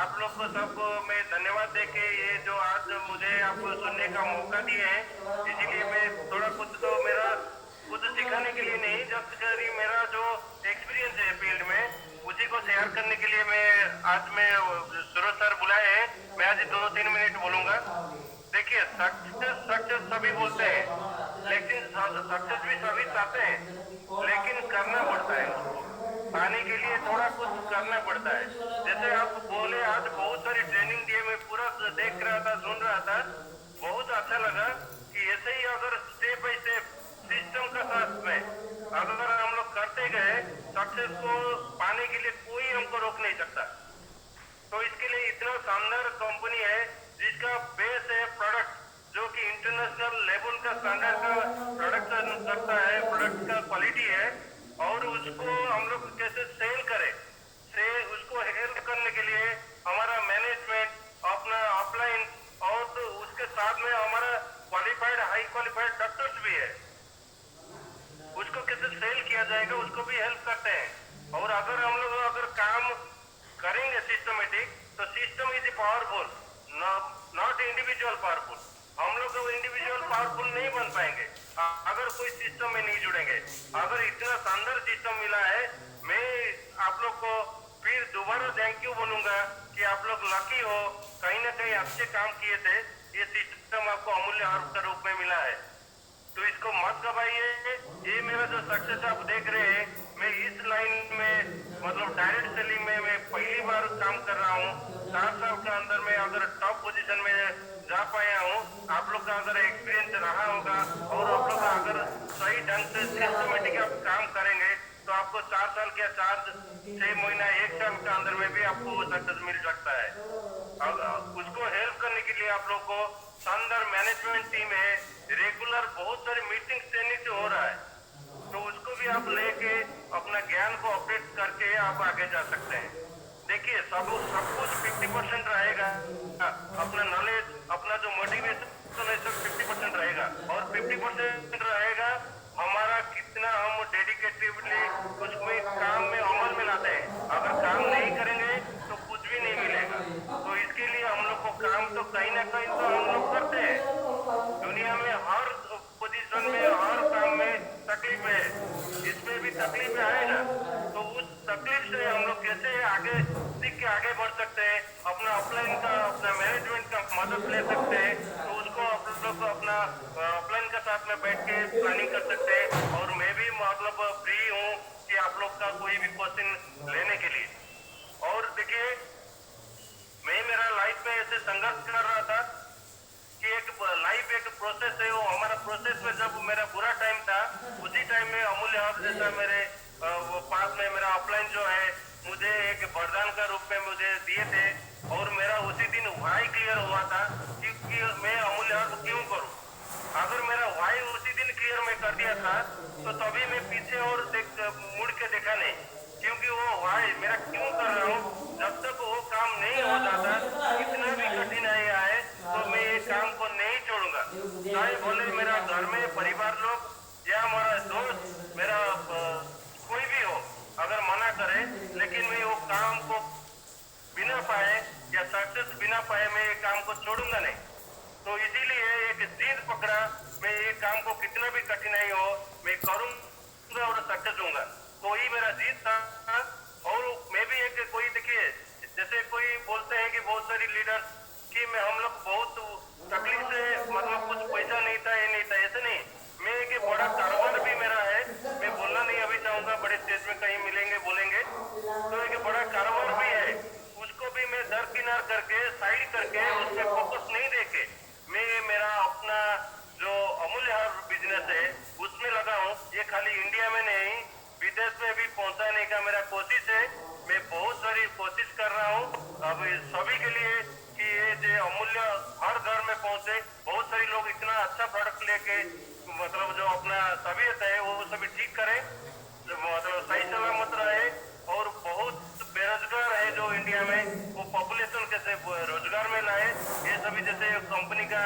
आप लोग को सबको मैं धन्यवाद देके ये जो आज मुझे आपको सुनने का मौका दिए हैं, इसीलिए मैं थोड़ा कुछ तो मेरा कुछ सिखाने के लिए नहीं, जब मेरा जो एक्सपीरियंस है फील्ड में उसी को शेयर करने के लिए मैं सूरज सर बुलाए हैं। मैं आज 2-3 मिनट बोलूंगा। देखिए, सक्सेस सभी बोलते हैं, लेकिन सक्सेस भी सभी चाहते हैं, लेकिन करना पड़ता है उसको पाने के लिए थोड़ा कुछ करना पड़ता है। जैसे आप बोले आज बहुत सारी ट्रेनिंग दिए, मैं पूरा देख रहा था, सुन रहा था, बहुत अच्छा लगा कि ऐसे ही अगर स्टेप बाय स्टेप सिस्टम का साथ में अगर हम लोग करते गए सक्सेस को पाने के लिए कोई हमको रोक नहीं सकता। तो इसके लिए इतना शानदार कंपनी है जिसका बेस है प्रोडक्ट, जो कि इंटरनेशनल लेवल का स्टैंडर्ड का प्रोडक्शन करता है, प्रोडक्ट का क्वालिटी है, और उसको हम लोग कैसे सेल करें से उसको हेल्प करने के लिए हमारा मैनेजमेंट अपना ऑफलाइन और तो उसके साथ में हमारा क्वालिफाइड हाई क्वालिफाइड डॉक्टर्स भी है, उसको कैसे सेल किया जाएगा उसको भी हेल्प करते हैं। और अगर हम लोग अगर काम करेंगे सिस्टमेटिक, तो system is powerful, not individual powerful. हम लोग इंडिविजुअल पावरफुल नहीं बन पाएंगे अगर कोई सिस्टम में नहीं जुड़ेंगे। अगर इतना शानदार सिस्टम मिला है, मैं आप लोग को फिर दोबारा थैंक यू बोलूंगा कि आप लोग लकी हो, कहीं ना कहीं अच्छे काम किए थे, ये सिस्टम आपको अमूल्य हर्ब के रूप में मिला है। तो इसको मत गवाइए। ये मेरा जो सक्सेस आप देख रहे हैं, मैं इस लाइन में मतलब डायरेक्ट सेलिंग में मैं पहली बार काम कर रहा हूँ। 4 साल के अंदर में अगर टॉप पोजीशन में जा पाया हूँ, आप लोग का अगर एक्सपीरियंस रहा होगा और आप लोग का अगर सही ढंग से सिस्टमेटिक आप काम करेंगे तो आपको 4 साल के 6 महीना 1 साल के अंदर में भी आपको वो सक्सेस मिल सकता है। उसको हेल्प करने के लिए आप लोग को शानदार मैनेजमेंट टीम है, रेगुलर बहुत सारी मीटिंग ट्रेनिंग से हो रहा है, तो उसको भी आप लेके अपना ज्ञान को अपडेट करके आप आगे जा सकते हैं। देखिए सब कुछ 50% रहेगा, अपना नॉलेज अपना जो मोटिवेशन है सब 50% रहेगा और 50% रहेगा हमारा कितना हम डेडिकेटिवली कुछ भी काम में अमल में लाते हैं। अगर काम नहीं करेंगे तो कुछ भी नहीं मिलेगा। तो इसके लिए हम लोग को काम तो कहीं ना कहीं तो हम लोग करते हैं। दुनिया में हर पोजीशन में हर काम में तकलीफ है, इसमें भी तकलीफ आएगा। तो उस तकलीफ से हम लोग कैसे आगे सीख के आगे बढ़ सकते हैं, अपना अपलाइन का अपना मैनेजमेंट का मदद ले सकते हैं, तो उसको आप लोग को अपना अपलाइन के साथ में बैठ के प्लानिंग कर सकते हैं। और मैं भी मतलब फ्री हूँ कि आप लोग का कोई भी क्वेश्चन लेने के लिए। और देखिए मैं मेरा लाइफ में ऐसे संघर्ष कर रहा था कि एक लाइफ एक प्रोसेस है, वो हमारा प्रोसेस में जब मेरा बुरा टाइम था उसी टाइम में अमूल्य हब जैसा मेरे वो पास में मेरा अपलाइन जो है मुझे एक वरदान का रूप में मुझे दिए थे और मेरा उसी दिन वाई क्लियर हुआ था कि मैं अमूल्य हब क्यों करूं। अगर मेरा वाई उसी दिन क्लियर मैं कर दिया था तो तभी मैं पीछे और मुड़ के देखा नहीं, क्योंकि वो वाई मेरा क्यों कर रहा हूँ जब तक वो काम नहीं हो जाता, कितना भी कठिनाई आए तो मैं ये काम को नहीं छोड़ूंगा। चाहे बोले मेरा घर में परिवार लोग या हमारा दोस्त मेरा कोई भी हो अगर मना करे, लेकिन मैं वो काम को बिना पाए या सक्सेस बिना पाए मैं ये काम को छोड़ूंगा नहीं। तो इसीलिए एक जिद पकड़ा, मैं ये काम को कितना भी कठिनाई हो मैं करूंगा और सक्सेस होऊंगा। तो ही मेरा जीत था। और मैं भी एक कोई देखिए जैसे कोई बोलते हैं कि बहुत सारी लीडर कि मैं हम लोग बहुत तकलीफ से मतलब कुछ पैसा नहीं था ये नहीं था, ऐसे नहीं। मैं एक बड़ा कारोबार भी मेरा है, मैं बोलना नहीं अभी चाहूंगा, बड़े स्टेज में कहीं मिलेंगे बोलेंगे, तो एक बड़ा कारोबार भी है, उसको भी मैं दरकिनार करके साइड करके उस पर फोकस नहीं देके मैं मेरा अपना जो अमूल्य हब बिजनेस है उसमें लगा हूँ। ये खाली इंडिया में नहीं विदेश में भी पहुंचाने का मेरा कोशिश है। मैं बहुत सारी कोशिश कर रहा हूँ अब सभी के लिए कि ये जो अमूल्य हर घर में पहुंचे। बहुत सारे लोग इतना अच्छा प्रोडक्ट लेके मतलब जो अपना तबीयत है वो सभी ठीक करें, मतलब सही सलामत रहे। और बहुत बेरोजगार है जो इंडिया में, वो पॉपुलेशन कैसे रोजगार में लाए। ये सभी जैसे कंपनी का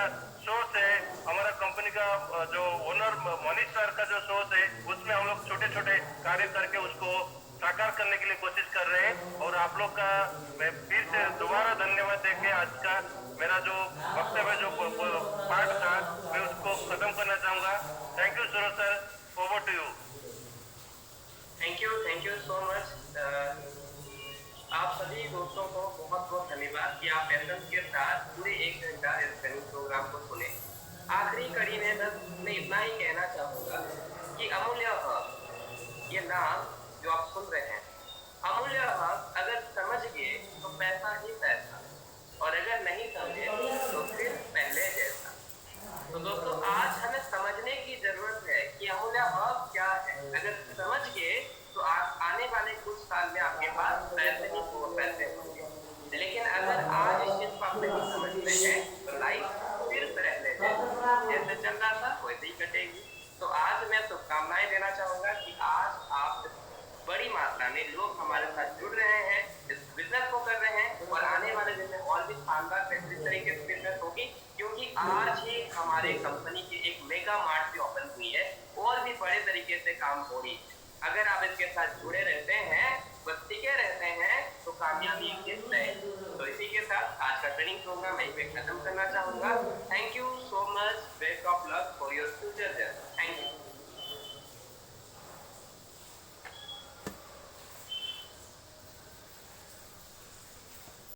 सोच है, हमारा कंपनी का जो ओनर मनीष सर का जो सोच है उसमें हम लोग छोटे छोटे कार्य करके उसको साकार करने के लिए कोशिश कर रहे हैं। और आप लोग का मैं फिर से दोबारा धन्यवाद देके आज का मेरा जो वक्तव्य जो पार्ट था मैं उसको खत्म करना चाहूंगा। Thank you Suraj sir, over to you. Thank you so much. आप सभी दोस्तों को बहुत बहुत धन्यवाद कि आप पेशेंस के साथ पूरे 1 घंटा इस ट्रेनिंग प्रोग्राम को सुने। आखिरी कड़ी में बस मैं इतना ही कहना चाहूँगा कि अमूल्य हब ये नाम जो आप सुन रहे हैं, अमूल्य हब अगर समझ गए तो पैसा ही पैसा, और अगर नहीं समझे तो फिर पहले जैसा। तो दोस्तों आज हमें समझने की जरूरत है कि अमूल्य हब क्या है। अगर समझ गए तो आने वाले कुछ साल में आपके पास पैसे ही पैसे होंगे। लेकिन अगर आज इस चीज को आप नहीं समझते हैं तो लाइफ फिर पहले जैसे चल रहा था वैसे ही कटेगी। तो आज मैं शुभकामनाएं देना चाहूंगा कि आज आप बड़ी मात्रा में लोग हमारे साथ जुड़ रहे हैं, इस बिजनेस को कर रहे हैं, और आने वाले दिन में और भी शानदार बेहतरीन तरीके से बिजनेस होगी। क्योंकि आज ही हमारे कंपनी की एक मेगा मार्ट भी ओपन हुई है और भी बड़े तरीके से काम हो रही है। अगर आप इसके साथ जुड़े रहते हैं, बस टिके रहते हैं, तो कामयाबी एक है। तो इसी के साथ आज का ट्रेनिंग प्रोग्राम यहीं पे खत्म करना चाहूंगा। Thank you so much, best of luck for your future journey.